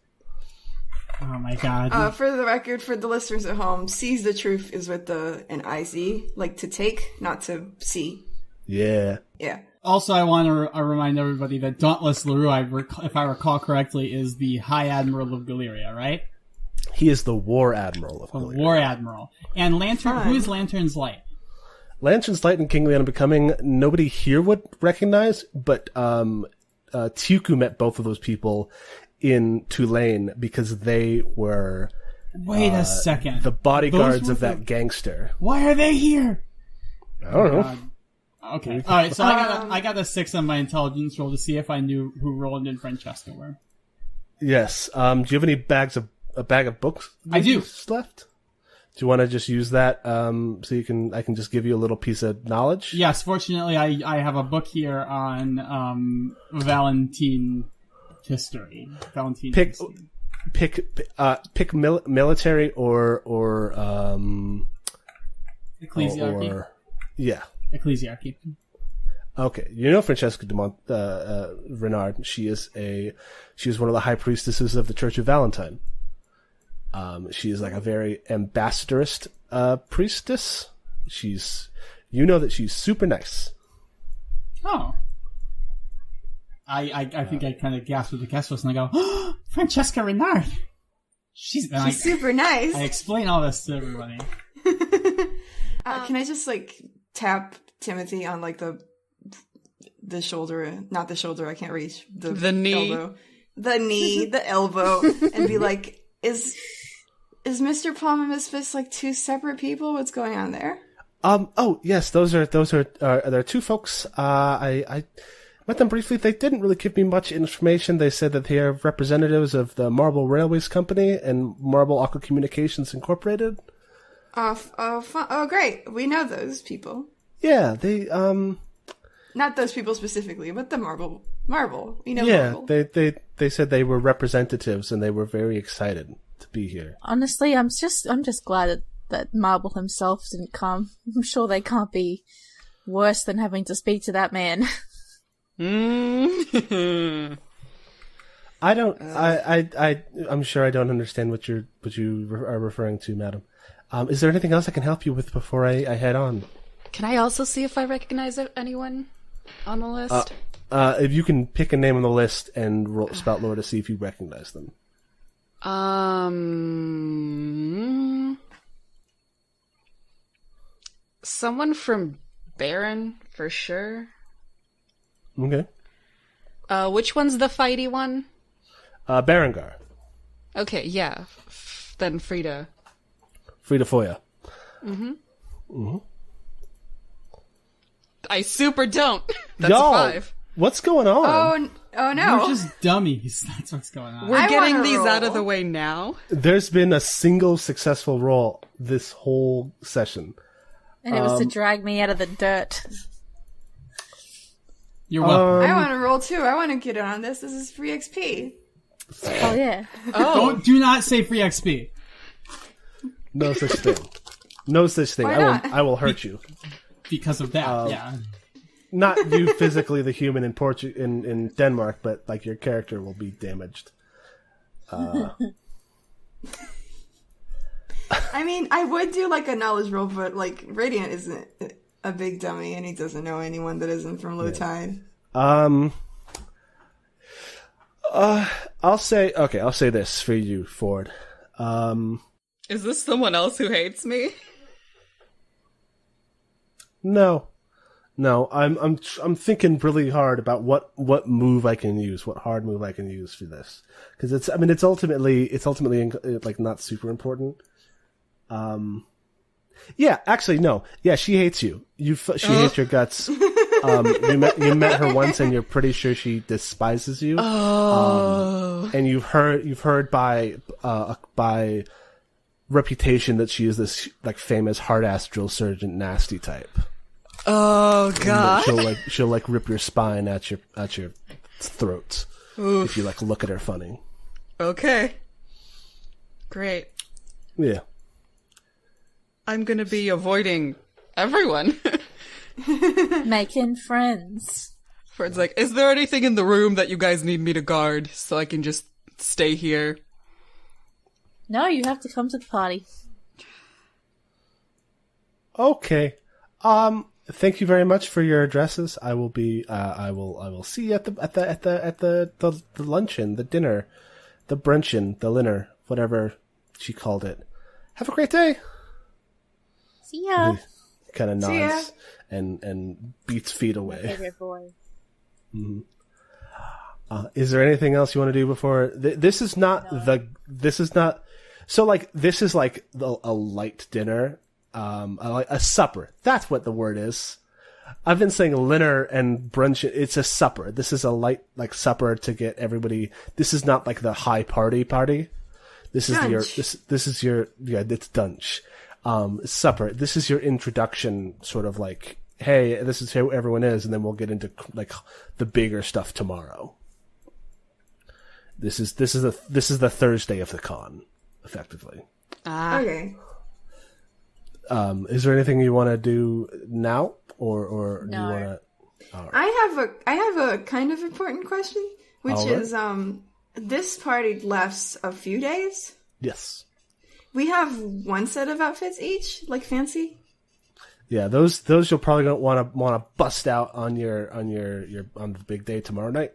Oh my god. For the record, for the listeners at home, Sees the Truth is with an IZ, like to take, not to see. Yeah. Yeah. Also, I want to remind everybody that Dauntless LaRue, if I recall correctly, is the High Admiral of Galeria, right? He is the War Admiral of Galeria. War Admiral. And who is Lantern's Light? Lantern's Light and Kingly Unbecoming, nobody here would recognize, but Tiuku met both of those people in Tulane because they were... Wait a second. The bodyguards of that gangster. Why are they here? I don't know. Okay. Alright, so I got a 6 on my intelligence roll to see if I knew who Roland and Francesca were. Yes. Do you have any a bag of books? I do. Left? Do you want to just use that so I can just give you a little piece of knowledge? Yes, fortunately I have a book here on Valentine history. Pick military or Ecclesiarchy. Yeah. Ecclesiarchy. Okay, you know Francesca Renard. She is one of the high priestesses of the Church of Valentine. She is like a very ambassadorist priestess. You know that she's super nice. Oh. I think I kind of gasped with the guest list and I go, oh, Francesca Renard. She's super nice. I explain all this to everybody. Can I just tap Timothy on the shoulder, not the shoulder, I can't reach, the knee, elbow. The knee, the elbow, and be like, is Mr. Palm and Miss Fist two separate people? What's going on there? Oh yes, those are there are two folks. I met them briefly. They didn't really give me much information. They said that they are representatives of the Marble Railways Company and Marble Aqua Communications Incorporated. Oh, great. We know those people. Yeah, they not those people specifically, but the Marble. We know Marble. Yeah, they said they were representatives and they were very excited to be here. Honestly, I'm just glad that Marble himself didn't come. I'm sure they can't be worse than having to speak to that man. I'm sure I don't understand what you are referring to, madam. Is there anything else I can help you with before I head on? Can I also see if I recognize anyone on the list? If you can pick a name on the list and spout lore to see if you recognize them. Someone from Baron, for sure. Okay. Which one's the fighty one? Berengar. Okay, yeah. Then Frida. Frida Foya. I super don't. That's Y'all, a 5. What's going on? Oh no. We're just dummies. That's what's going on. We're getting these out of the way now. There's been a single successful roll this whole session. And it was to drag me out of the dirt. You're welcome. I want to roll too. I want to get in on this. This is free XP. Oh, yeah. Do not say free XP. No such thing. No such thing. Why not? I will hurt you. Because of that, yeah. Not you physically, the human in Denmark, but your character will be damaged. I mean, I would do a knowledge roll, but Radiant isn't a big dummy, and he doesn't know anyone that isn't from Low Tide. I'll say this for you, Ford. Is this someone else who hates me? No. No, I'm thinking really hard about what move I can use, what hard move I can use for this, because it's ultimately like not super important. Yeah, actually no. Yeah, she hates you. She hates your guts. You met her once, and you're pretty sure she despises you. Oh. And you've heard by reputation that she is this like famous hard ass drill sergeant nasty type. Oh God! She'll rip your spine at your throat if you like look at her funny. Okay. Great. Yeah. I'm gonna be avoiding everyone. Making friends. Fred's like, is there anything in the room that you guys need me to guard so I can just stay here? No, you have to come to the party. Okay. Thank you very much for your addresses. I will be. I will see you at the luncheon, the dinner, the brunchin, the dinner, whatever she called it. Have a great day. See ya. Kind of See ya. nods and beats feet away. Favorite boy. Is there anything else you want to do before? This is not This is not. So like this is like a light dinner. A supper. That's what the word is. I've been saying dinner and brunch. It's a supper. This is a light like supper to get everybody. This is not like the high party. This is this is your it's dunch. Supper. This is your introduction, sort of like, hey, this is who everyone is, and then we'll get into like the bigger stuff tomorrow. This is the Thursday of the con, effectively. Okay. Is there anything you want to do now, or do you No. want to? I have a kind of important question, which All right. is this party lasts a few days. Yes. We have one set of outfits each, like fancy. Yeah, those you'll probably don't want to bust out on your on the big day tomorrow night.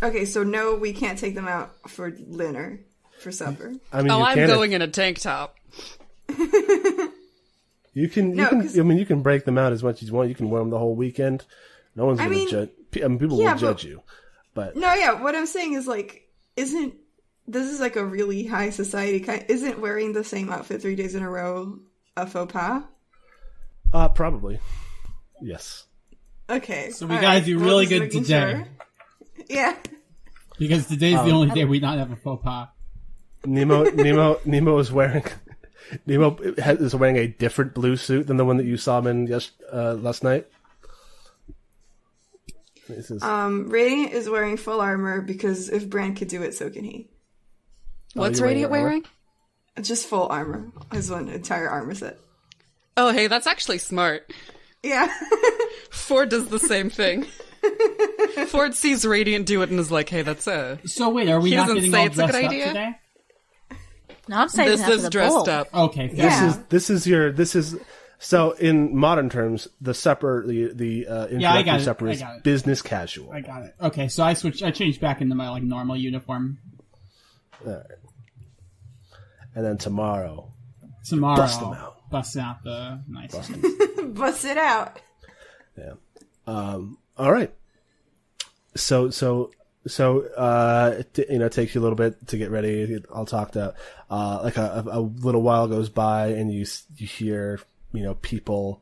Okay, so no, we can't take them out for dinner, for supper. I mean, I'm going in a tank top. You can. No, I mean, you can break them out as much as you want. You can wear them the whole weekend. No one's going to judge. I mean, people will judge you, but No, yeah, what I'm saying is like, this is like a really high society kind. Isn't wearing the same outfit 3 days in a row a faux pas? Probably, yes. Okay. So we gotta do really just good making today. sure. Yeah. Because today's the only day we not have a faux pas. Nemo is wearing. Nemo is wearing a different blue suit than the one that you saw him in last night. Radiant is wearing full armor because if Brand could do it, so can he. What's you're Radiant wearing wearing? Just full armor. His one entire armor set. Oh, hey, that's actually smart. Yeah. Ford does the same thing. Ford sees Radiant do it and is like, hey, that's So wait, are we He not doesn't getting say all it's a good dressed up idea? today? No, I'm saving this that for is the dressed ball. up. Okay, fair. Yeah. This is so in modern terms, the supper, the introductory supper is I got it. business casual. I got it. Okay, so I changed back into my like normal uniform. All right. And then tomorrow, Tomorrow, Bust them out. Bust out the nice ones. Bust it out. yeah. All right. So it takes you a little bit to get ready. I'll talk to like a little while goes by, and you hear people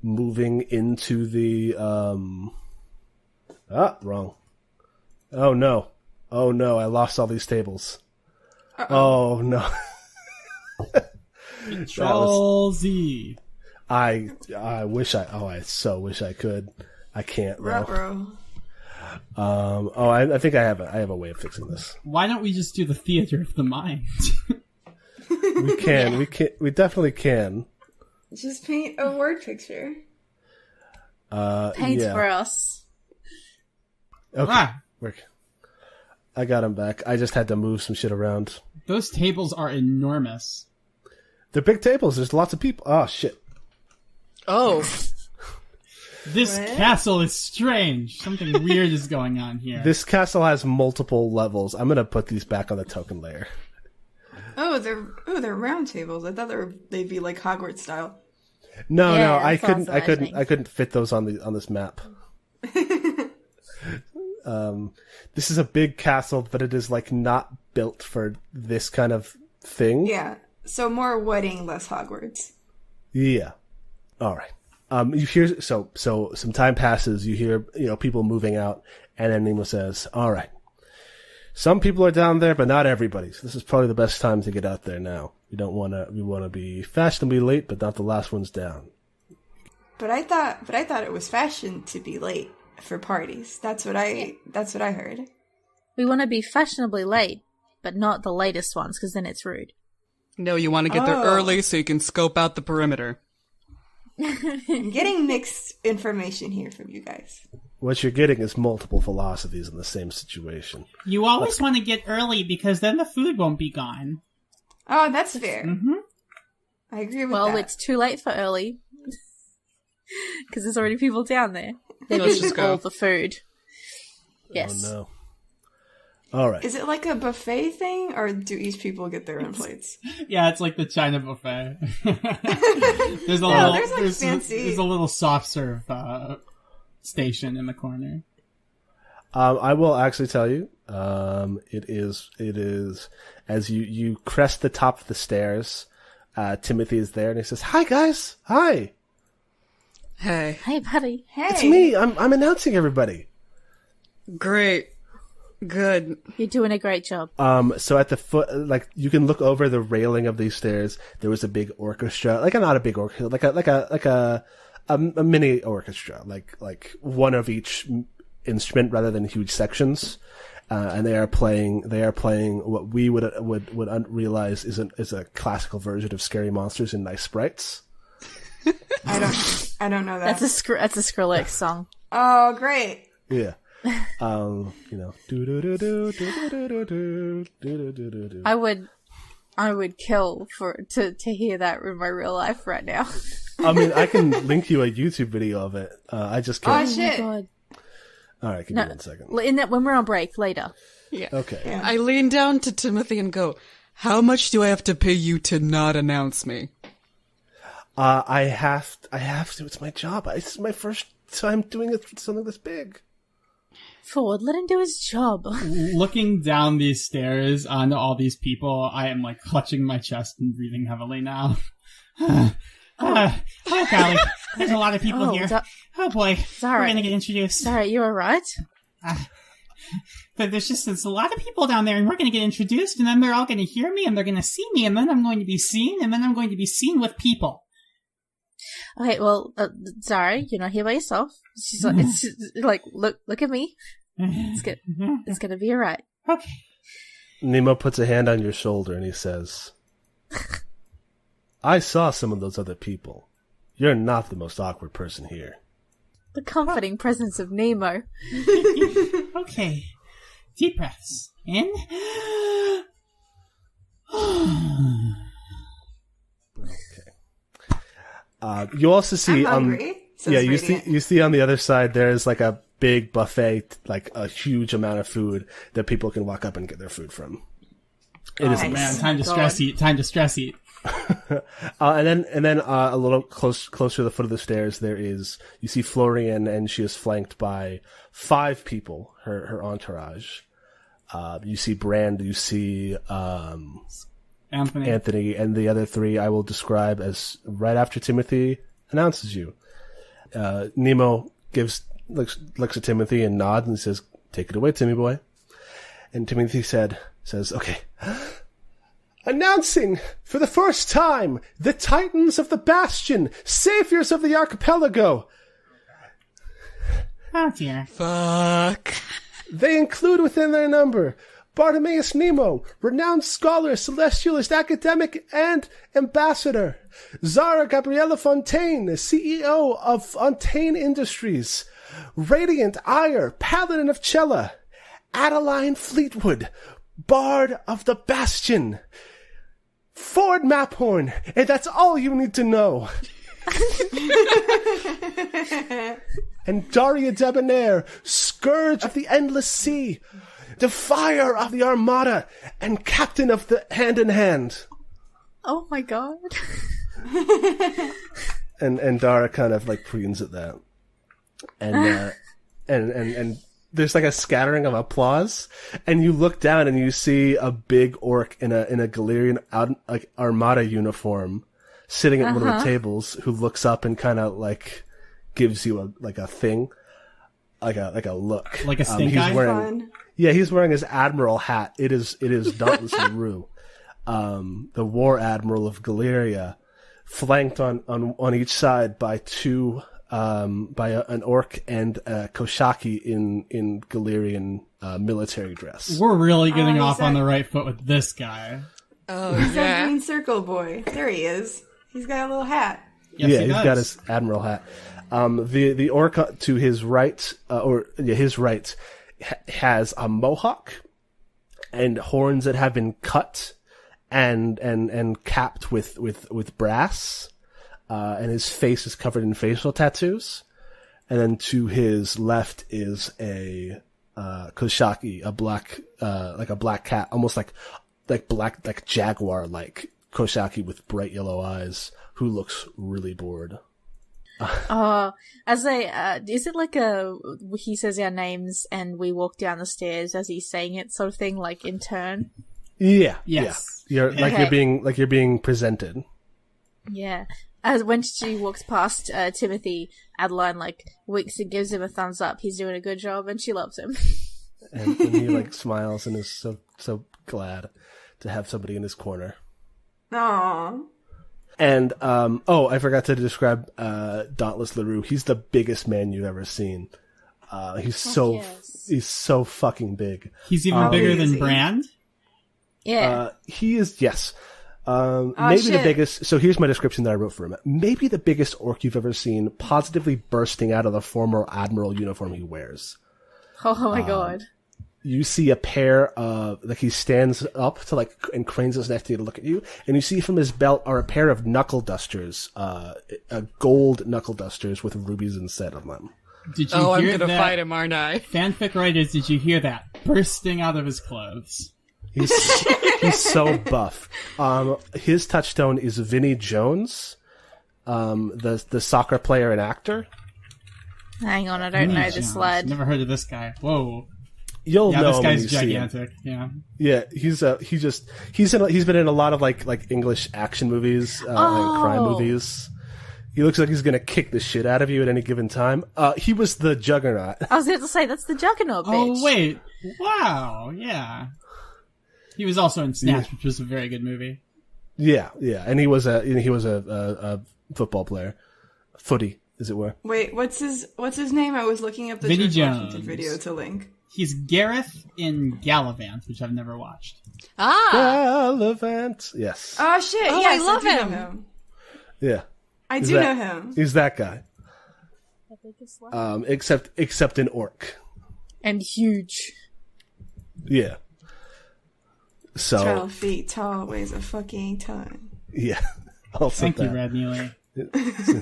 moving into the wrong. Oh no, I lost all these tables. Oh no. Control Z. I so wish I could. I can't though. Ruh-roh. I think I have a way of fixing this. Why don't we just do the theater of the mind? We can. We definitely can. Just paint a word picture. Paint yeah. for us. Okay. Ah, I got him back. I just had to move some shit around. those tables are enormous. They're big tables. There's lots of people. Oh shit. Oh. This What? castle is strange. Something weird is going on here. This castle has multiple levels. I'm gonna put these back on the token layer. Oh, they're round tables. I thought they'd be like Hogwarts style. No, Yeah, no, I that's what I was couldn't imagining. I couldn't fit those on this map. This is a big castle, but it is like not built for this kind of thing. Yeah. So more wedding, less Hogwarts. Yeah. All right. You hear so some time passes. You hear people moving out, and then Nemo says, "All right, some people are down there, but not everybody. So this is probably the best time to get out there now. We want to be fashionably late, but not the last ones down." But I thought it was fashion to be late for parties. That's what I heard. We want to be fashionably late, but not the latest ones, because then it's rude. No, you want to get there early so you can scope out the perimeter. I'm getting mixed information here from you guys. What you're getting is multiple philosophies in the same situation. You always want to get early because then the food won't be gone. Oh, that's fair. Mm-hmm. I agree with Well, that. it's too late for early, because there's already people down there. They're Let's getting just go. all the food. Yes. Oh no. All right. Is it like a buffet thing, or do each people get their own plates? Yeah, it's like the China buffet. There's a little soft serve station in the corner. I will actually tell you. It is as you crest the top of the stairs. Timothy is there, and he says, "Hi guys, hi. Hey, Hey, buddy. Hey, It's me. I'm announcing everybody." great. Good. You're doing a great job. So at the foot, like you can look over the railing of these stairs. There was a big orchestra, not a big orchestra, like a mini orchestra, like one of each instrument rather than huge sections. And they are playing what we would realize is a classical version of Scary Monsters in nice sprites. I don't know that. That's a Skrillex song. Oh, great. Yeah. I would kill to hear that in my real life right now. I mean, I can link you a YouTube video of it. I just can't. Oh, shit. God. All right, give me 1 second. In that, when we're on break later. Yeah. Okay. Yeah. I lean down to Timothy and go, "How much do I have to pay you to not announce me?" I have to. It's my job. This is my first time doing something this big. Ford, let him do his job. Looking down these stairs onto all these people, I am like clutching my chest and breathing heavily now. Oh, golly. There's a lot of people here. Oh boy. Sorry. We're gonna get introduced. Sorry, you alright? But there's a lot of people down there, and we're gonna get introduced, and then they're all gonna hear me, and they're gonna see me, and then I'm going to be seen, and then I'm going to be seen with people. Okay, well, sorry, you're not here by yourself. She's like, it's like, look at me. It's gonna be alright. Okay. Nemo puts a hand on your shoulder and he says, "I saw some of those other people. You're not the most awkward person here." The comforting presence of Nemo. Okay. Deep breaths. In. You also see I'm hungry, says you Radiant. see on the other side there's like a big buffet, like a huge amount of food that people can walk up and get their food from. It is Oh man, Nice. time to stress eat. Time to stress eat. and then a little closer to the foot of the stairs, you see Florian, and she is flanked by 5 people, her entourage. You see Brand, you see Anthony, and the other 3 I will describe as right after Timothy announces you. Nemo looks at Timothy and nods and says, "Take it away, Timmy boy." And Timothy says, "Okay." "Announcing, for the first time, the Titans of the Bastion, saviors of the archipelago. Oh dear. Fuck. They include within their number Bartimaeus Nemo, renowned scholar, celestialist, academic, and ambassador. Zara Gabriella Fontaine, CEO of Fontaine Industries. Radiant Ire, Paladin of Cella. Adeline Fleetwood, Bard of the Bastion. Ford Maphorn, and that's all you need to know." And Daria Debonair, Scourge of the Endless Sea, Defier of the Armada, and Captain of the Hand in Hand. Oh my god. And Dara kind of like preens at that. And there's like a scattering of applause, and you look down and you see a big orc in a Galerian like armada uniform sitting at one of the tables, who looks up and kind of like gives you a thing, like a look, like a stink he's eye. wearing, he's wearing his admiral hat. It is Dauntless LaRue, the war admiral of Galeria, flanked on each side by two an orc and a Koshaki in Galerian military dress. We're really getting off that- on the right foot with this guy. Oh, He's that yeah. green circle boy. There he is. He's got a little hat. Yes, yeah, he he's does. got his admiral hat. The orc to his right, his right, has a mohawk and horns that have been cut and capped with brass, and his face is covered in facial tattoos. And then to his left is a Koshaki, a black cat, almost like black, like jaguar, like Koshaki with bright yellow eyes, who looks really bored. Is it like he says our names and we walk down the stairs as he's saying it, sort of thing, like in turn? Yes. Yeah. You're being presented. Yeah. As when she walks past Timothy, Adeline like winks and gives him a thumbs up. He's doing a good job, and she loves him. And he like smiles and is so glad to have somebody in his corner. Aww. And I forgot to describe Dauntless LaRue. He's the biggest man you've ever seen. He's so fucking big. He's even bigger than Easy. Brand. Yeah. He is, yes. Maybe the shit. biggest. So here's my description that I wrote for him. Maybe the biggest orc you've ever seen, positively bursting out of the former admiral uniform he wears. Oh my god. You see a pair of, like, he stands up to like and cranes his neck to look at you, and you see from his belt are a pair of knuckle dusters, gold knuckle dusters with rubies instead of them. Did you I'm hear gonna that? fight him, aren't I? Fanfic writers, did you hear that? Bursting out of his clothes. He's so buff. His touchstone is Vinnie Jones, the soccer player and actor. Hang on, I don't know this lad. Never heard of this guy. Whoa. You'll Yeah, know this him when guy's you see him. gigantic. Yeah. Yeah, he's been in a lot of like English action movies, and crime movies. He looks like he's gonna kick the shit out of you at any given time. He was the Juggernaut. I was about to say, that's the Juggernaut bitch. Oh, wait. Wow. Yeah. He was also in Snatch, which was a very good movie. Yeah, and he was a football player, footy, as it were. Wait, what's his name? I was looking up the Vinnie George Washington Jones. video to link. He's Gareth in Gallivant, which I've never watched. Ah! Gallivant. Yes. Oh shit! Oh, Yes, I love do know him. Yeah. I He's do that- know him. He's that guy. The biggest lad. Except an orc. And huge. Yeah. So 12 feet tall, weighs a fucking ton. yeah. I'll say Thank you, that. Red Neely.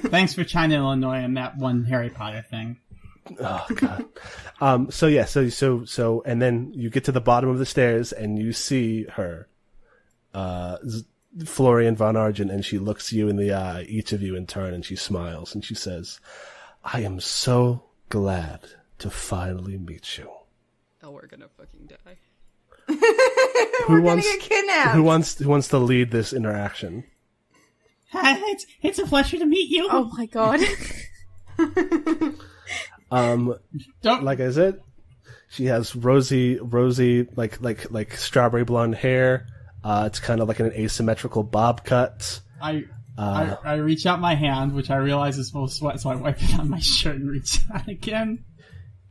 Thanks for China, Illinois, and that one Harry Potter thing. Oh god. So and then you get to the bottom of the stairs and you see her, Florian von Argent, and she looks you in the eye, each of you in turn, and she smiles and she says, "I am so glad to finally meet you." Oh, we're gonna fucking die. We're gonna get kidnapped. Who wants to lead this interaction? It's a pleasure to meet you. Oh my god. Don't Like I said, she has rosy, like strawberry blonde hair. It's kind of like an asymmetrical bob cut. I reach out my hand, which I realize is full of sweat, so I wipe it on my shirt and reach out again.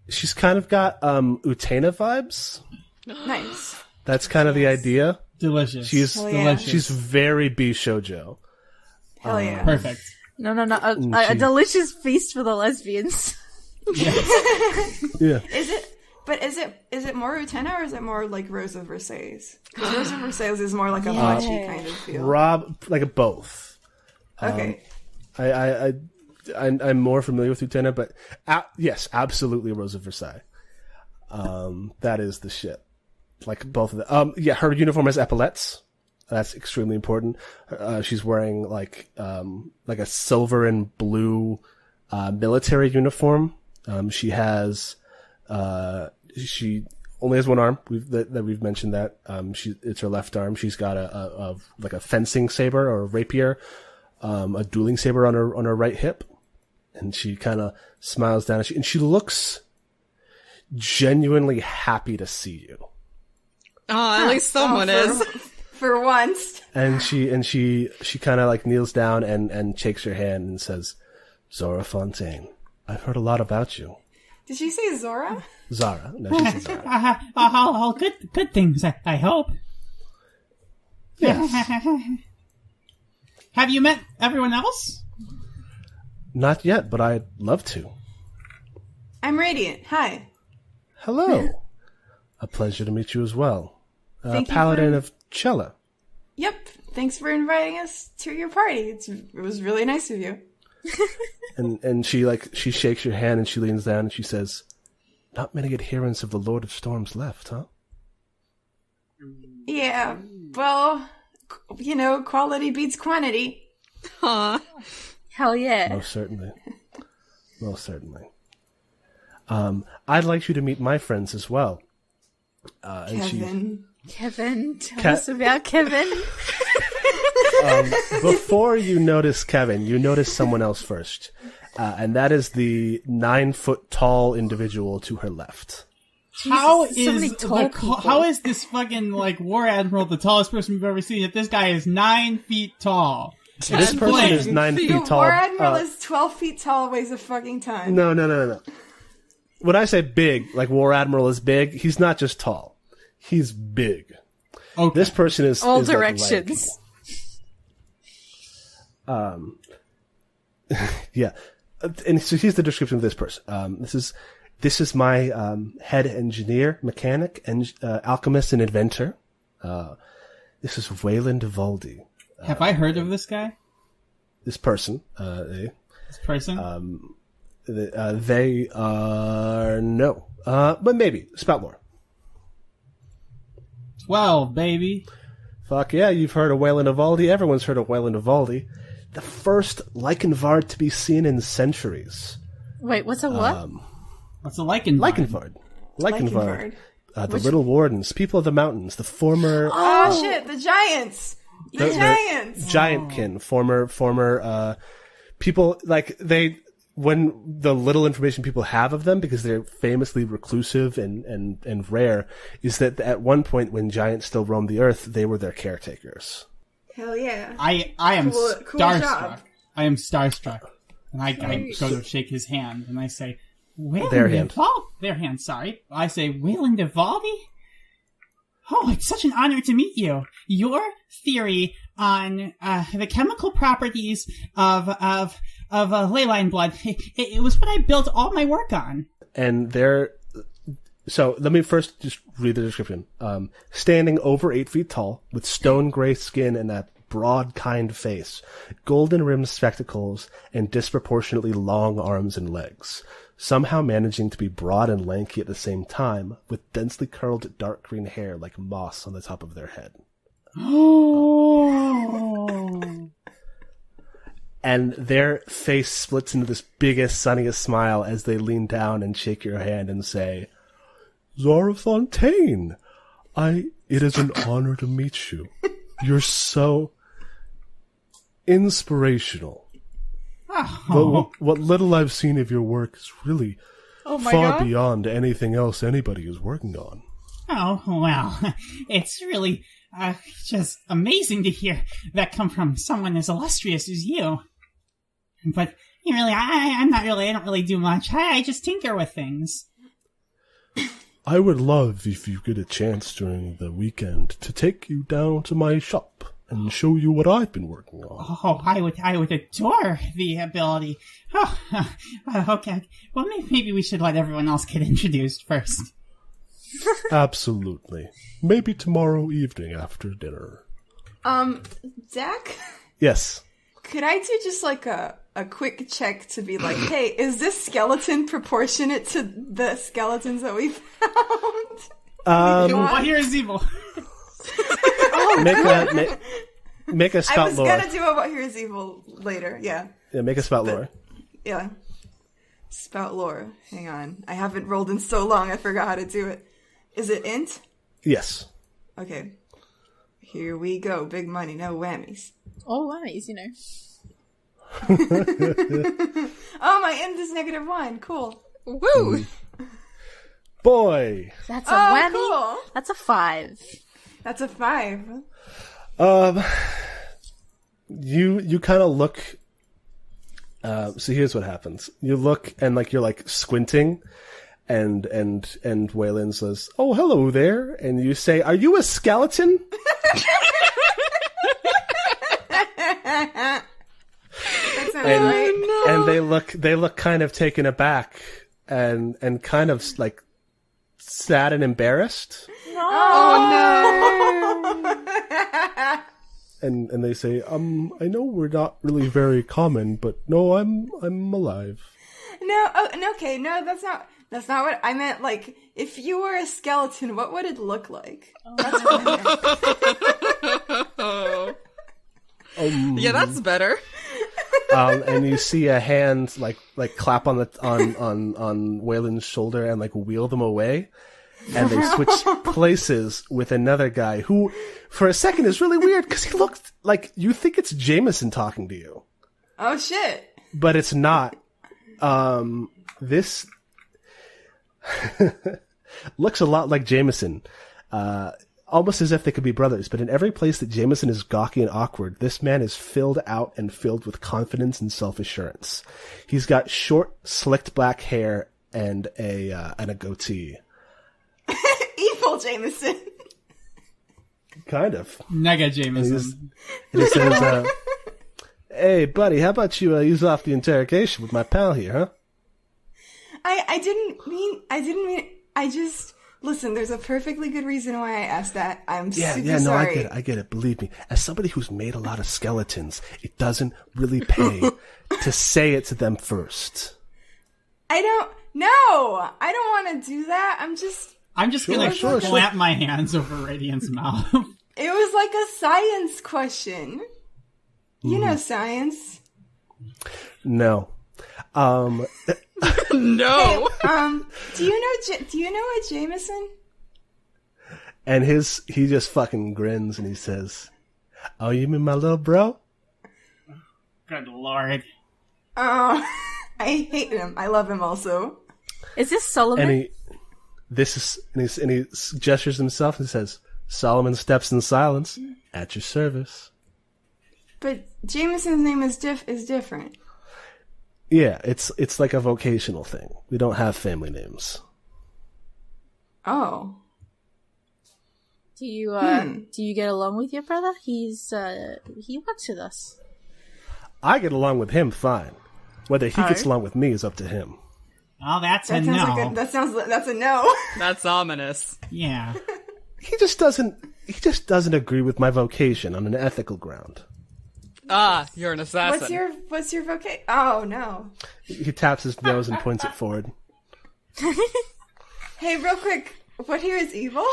She's kind of got Utena vibes. Nice. That's kind of the idea. Delicious. She's Hell yeah. delicious. She's very Bishoujo. Hell yeah. Perfect. No. A delicious feast for the lesbians. Yeah. Is it more Utena or is it more like Rose of Versailles? Because Rose of Versailles is more like a machi kind of feel. Rob, like both. Okay. I'm more familiar with Utena, but yes, absolutely Rose of Versailles. That is the shit. Like both of them. Yeah, her uniform has epaulettes. That's extremely important. She's wearing like a silver and blue military uniform. She only has one arm. We've mentioned that. It's her left arm. She's got a fencing saber or a rapier, a dueling saber on her right hip, and she kind of smiles down at you, and she looks genuinely happy to see you. Oh, at least someone is. For once. And she kind of like kneels down and shakes your hand and says, "Zora Fontaine, I've heard a lot about you." Did she say Zora? Zara. No, she said Zara. All good things, I hope. Yes. Have you met everyone else? Not yet, but I'd love to. I'm Radiant. Hi. Hello. A pleasure to meet you as well. Thank you Paladin of Cella. Yep. Thanks for inviting us to your party. It was really nice of you. And she shakes your hand and she leans down and she says, "Not many adherents of the Lord of Storms left, huh?" Yeah. Well, quality beats quantity. Aw. Hell yeah. Most certainly. Most certainly. I'd like you to meet my friends as well. Kevin. Kevin, tell us about Kevin. Before you notice Kevin, you notice someone else first. And that is the 9-foot tall individual to her left. How Jesus, so many tall people. How is this fucking war admiral the tallest person we've ever seen? If this guy is 9 feet tall. This person is 9 feet tall. War Admiral is 12 feet tall, weighs a fucking ton. No. When I say big, like War Admiral is big, he's not just tall. He's big. Okay. This person is All is directions. Yeah. And so here's the description of this person. This is my head engineer, mechanic, and alchemist and inventor. This is Wayland Valdi. Have I heard of this guy? This person. This person? They are no. But maybe. Spout more. 12, baby. Fuck yeah, you've heard of Wayland Valdi. Everyone's heard of Wayland Valdi. The first Lycanvard to be seen in centuries. Wait, what's a what? What's a Lycanvard? Lycanvard. The Little Wardens, people of the mountains, the former... Oh, shit, the Giants! The Giants! Giantkin, former people, like, when the little information people have of them, because they're famously reclusive and rare, is that at one point when giants still roamed the earth, they were their caretakers. Hell yeah. I am Cool starstruck. job. I am starstruck. And I go to shake his hand, and I say, Their hand. Their hand, sorry. I say, Wayland Valdi? Oh, it's such an honor to meet you. Your theory on the chemical properties of ley line blood, it was what I built all my work on. And so let me first just read the description. Standing over 8 feet tall, with stone gray skin and that broad, kind face, golden rimmed spectacles, and disproportionately long arms and legs. Somehow managing to be broad and lanky at the same time, with densely curled dark green hair like moss on the top of their head. Oh. And their face splits into this biggest, sunniest smile as they lean down and shake your hand and say, "Zora Fontaine, it is an honor to meet you. You're so inspirational. Oh. What little I've seen of your work is really Oh my far God. beyond anything else anybody is working on." Oh, well, it's really just amazing to hear that come from someone as illustrious as you. But I don't really do much. I just tinker with things. I would love if you get a chance during the weekend to take you down to my shop and show you what I've been working on. Oh, I would adore the ability. Oh, okay. Well, maybe we should let everyone else get introduced first. Absolutely. Maybe tomorrow evening after dinner. Zach? Yes. Could I do just like a quick check to be like, hey, is this skeleton proportionate to the skeletons that we found? What here is evil? Oh Make a I spout was lore. gonna do a What Here's Evil later, yeah. Yeah, make a spout lore. Yeah. Spout lore. Hang on. I haven't rolled in so long, I forgot how to do it. Is it int? Yes. Okay. Here we go. Big money, no whammies. All whammies, you know. Oh, my int is -1. Cool. Woo! Boy. That's a whammy. Cool. That's a 5. That's a 5. You kind of look. So here's what happens. You look and like you're like squinting, and Waylon says, "Oh, hello there," and you say, "Are you a skeleton?" That sounds right. And they look kind of taken aback and kind of like sad and embarrassed. Oh no! And they say, I know we're not really very common, but no, I'm alive. No, okay, no, that's not what I meant. Like, if you were a skeleton, what would it look like? That's what I meant. Yeah, that's better. And you see a hand like clap on Waylon's shoulder and like wheel them away, and they switch places with another guy who, for a second, is really weird because he looks like you think it's Jameson talking to you. Oh shit! But it's not. This looks a lot like Jameson. Almost as if they could be brothers, but in every place that Jameson is gawky and awkward, this man is filled out and filled with confidence and self-assurance. He's got short, slicked black hair and a goatee. Evil Jameson. Kind of. Nega Jameson. And he says, "Hey, buddy, how about you use off the interrogation with my pal here, huh?" I didn't mean, I just... Listen, there's a perfectly good reason why I asked that. I'm super sorry. I get it. Believe me, as somebody who's made a lot of skeletons, it doesn't really pay to say it to them first. I don't want to do that. I'm just gonna clap my hands over Radiant's mouth. It was like a science question. You know science. No. No. Hey, do you know a Jameson? And he just fucking grins and he says, "Oh, you mean my little bro?" Good lord. Oh, I hate him. I love him also. Is this Solomon? And he gestures himself and says, "Solomon steps in silence, at your service." But Jameson's name is different. Yeah, it's like a vocational thing. We don't have family names. Oh. Do you get along with your brother? He works with us. I get along with him fine. Whether he gets along with me is up to him. Oh, that's a That's a no. That's ominous. Yeah. He just doesn't agree with my vocation on an ethical ground. Ah, you're an assassin. What's your vocation? Oh no. He taps his nose and points it forward. Hey, real quick, what here is evil?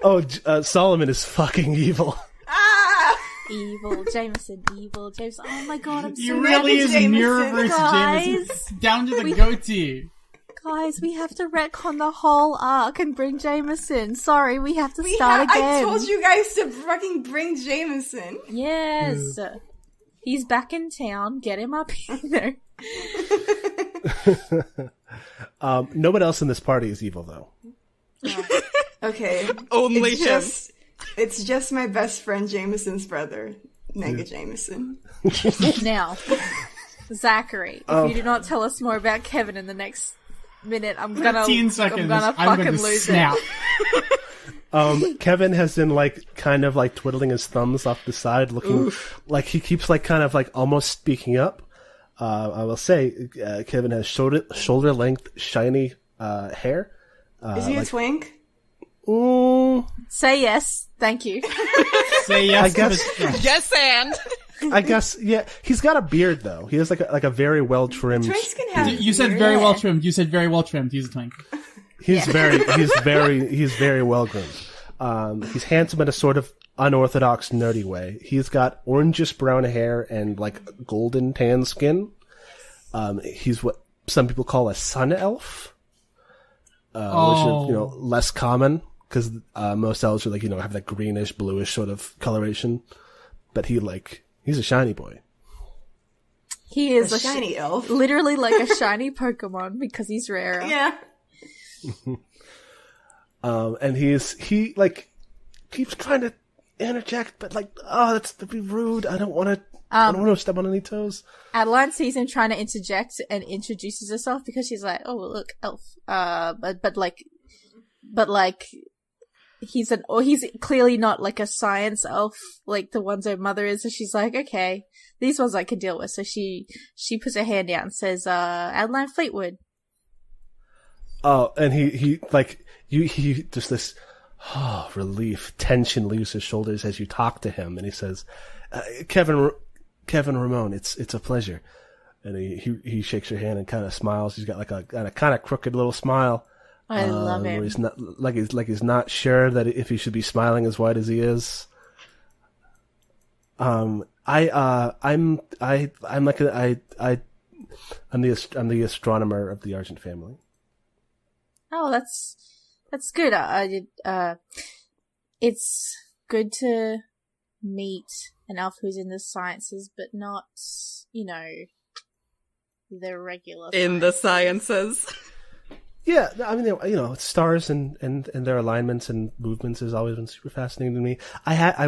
Oh, Solomon is fucking evil. Ah! Evil Jameson, evil Jameson. Oh my god, I'm so You really is Mirrorverse Jameson. Guys, Down to the goatee. guys, we have to retcon the whole arc and bring Jameson. Sorry, we have to start again. I told you guys to fucking bring Jameson. Yes. He's back in town. Get him up here. No one else in this party is evil, though. Okay. Only him. It's just my best friend Jameson's brother, Nega Jameson. Now, Zachary, if you do not tell us more about Kevin in the next minute, I'm gonna 15 seconds. I'm gonna fucking lose snap. it. Kevin has been kind of twiddling his thumbs off the side, looking like he keeps kind of almost speaking up. I will say, Kevin has shoulder length, shiny hair. Is he a twink? Say yes, thank you. Say yes. I guess. Yes, and I guess. Yeah, he's got a beard though. He has like a very well trimmed. Twinks can have. You said very well trimmed. You said very well trimmed. He's a twink. He's very well groomed. He's handsome in a sort of unorthodox, nerdy way. He's got orangish brown hair and like golden tan skin. He's what some people call a sun elf, which is less common because most elves are like have that greenish, bluish sort of coloration. But he's a shiny boy. He is a shiny elf, literally like a shiny Pokemon because he's rarer. Yeah. And he keeps trying to interject, but that'd be rude. I don't want to step on any toes. Adeline sees him trying to interject and introduces herself because she's like, "Oh, look, elf." But he's clearly not like a science elf like the ones her mother is. So she's like, "Okay, these ones I can deal with." So she puts her hand out and says, "Adeline Fleetwood." Oh, and he just this relief, tension leaves his shoulders as you talk to him, and he says, Kevin Ramon, it's a pleasure. And he shakes your hand and kind of smiles. He's got like a kind of crooked little smile. I love him. Where he's not he's not sure that if he should be smiling as wide as he is. I'm the astronomer of the Argent family. Oh, that's good. It's good to meet an elf who's in the sciences, but not, the regular in the sciences. Yeah, I mean, stars and their alignments and movements has always been super fascinating to me. I had a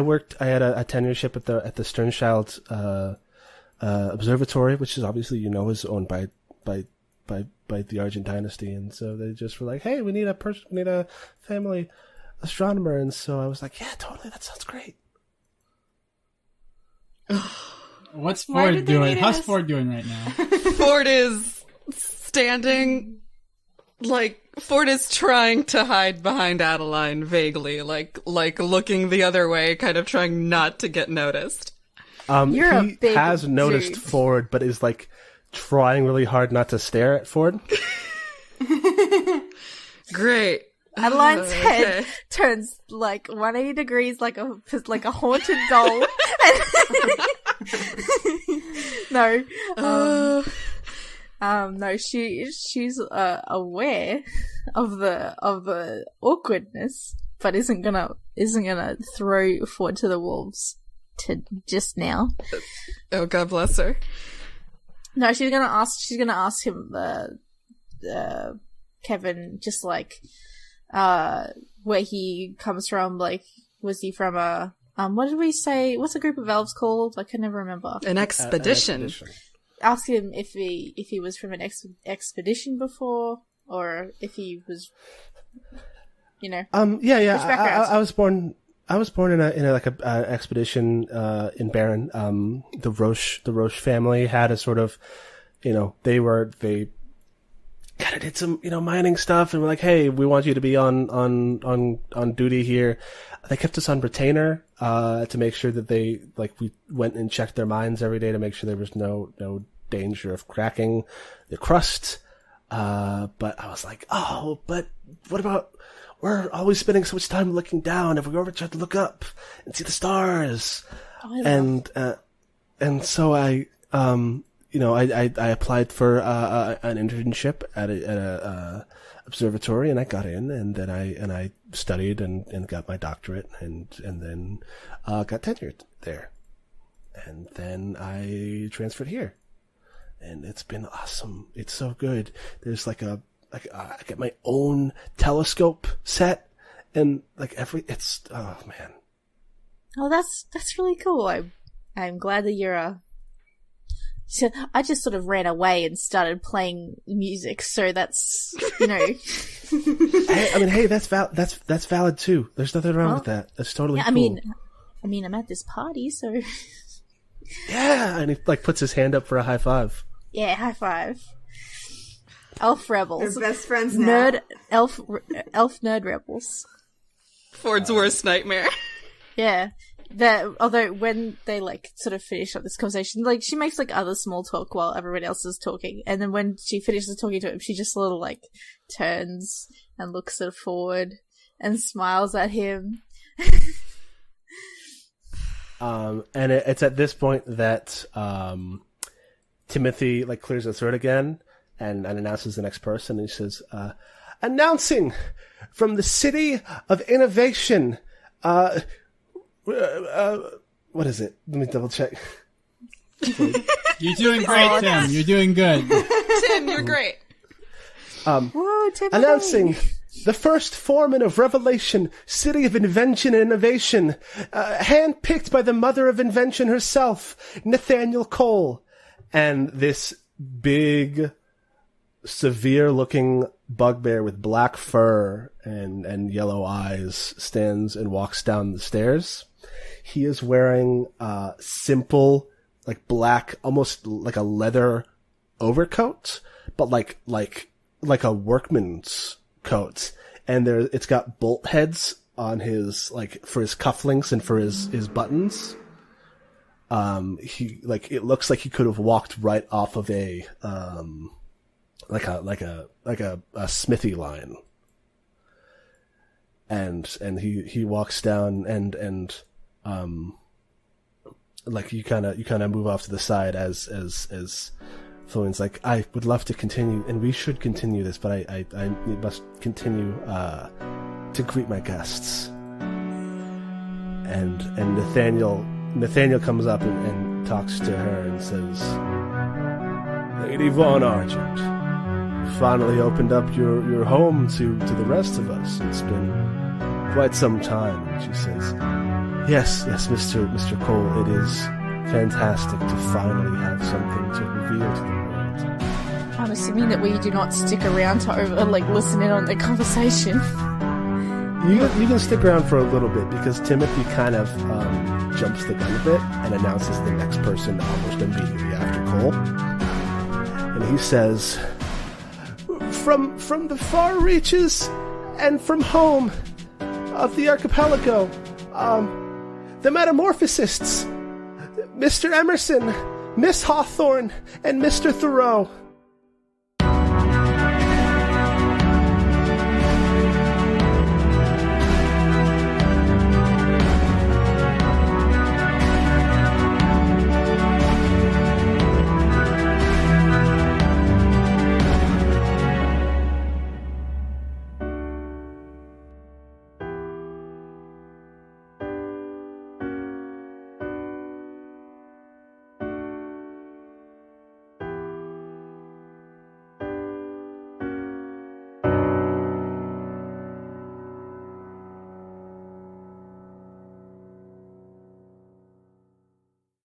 tenureship at the Sternchild Observatory, which is obviously is owned by the Argent dynasty, and so they just were like, "Hey, we need a family astronomer," and so I was like, "Yeah, totally, that sounds great." What's Ford doing? How's Ford doing right now? Ford is standing. Ford is trying to hide behind Adeline vaguely, like looking the other way, kind of trying not to get noticed. You're he has noticed dude. Ford, but is trying really hard not to stare at Ford. Great. Adeline's head Okay. turns 180 degrees, like a haunted doll. No, she's aware of the awkwardness, but isn't gonna throw Ford to the wolves just now. Oh, God bless her. No, she's gonna ask him Kevin just where he comes from. Was he from a what did we say? What's a group of elves called? I can never remember. An expedition. Ask him if he was from an expedition before, or if he was, Yeah. Which background? I was born in a expedition in Barron. The Roche family had a sort of, they kind of did some mining stuff, and were like, "Hey, we want you to be on duty here." They kept us on retainer to make sure that we went and checked their mines every day to make sure there was no danger of cracking the crust. But I was like, "Oh, but what about we're always spending so much time looking down? If we ever tried to look up and see the stars?" And so I applied for an internship at a observatory, and I got in, and then I studied and got my doctorate, and then got tenured there, and then I transferred here, and it's been awesome. It's so good. There's I get my own telescope set, and oh man. Oh, that's really cool. I'm glad that you're So I just sort of ran away and started playing music, so that's Hey, that's valid too. There's nothing wrong with that. That's totally cool. I mean, I'm at this party, so yeah. And he puts his hand up for a high five. Yeah, high five. Elf rebels, They're best friends now. elf nerd rebels. Ford's worst nightmare. Yeah. Although when they sort of finish up this conversation, she makes other small talk while everybody else is talking, and then when she finishes talking to him, she just sort of turns and looks at Ford, and smiles at him. And it's at this point that Timothy clears his throat again and announces the next person. And he says, "Announcing from the city of innovation. What is it? Let me double check." You're doing great, Tim. You're doing good. Tim, you're great. Whoa, Timothy. Announcing the first foreman of revelation, city of invention and innovation, handpicked by the mother of invention herself, Nathaniel Cole. And this big, severe-looking bugbear with black fur and yellow eyes stands and walks down the stairs. He is wearing simple, black, almost like a leather overcoat, but like a workman's coat, and it's got bolt heads on his for his cufflinks and for his buttons. It looks like he could have walked right off of a smithy line. And he walks down and you kind of move off to the side as Florin's like, "I would love to continue, and we should continue this, but I must continue to greet my guests." And Nathaniel comes up and talks to her and says, "Lady Von Argent, you finally opened up your home to the rest of us. It's been quite some time." And she says, Yes, Mr. Cole, it is fantastic to finally have something to reveal to the world. I'm assuming that we do not stick around to listen in on the conversation. You can stick around for a little bit because Timothy kind of jumps the gun a bit and announces the next person almost immediately after Cole. And he says, From the far reaches and from home of the archipelago, the Metamorphosists, Mr. Emerson, Miss Hawthorne, and Mr. Thoreau.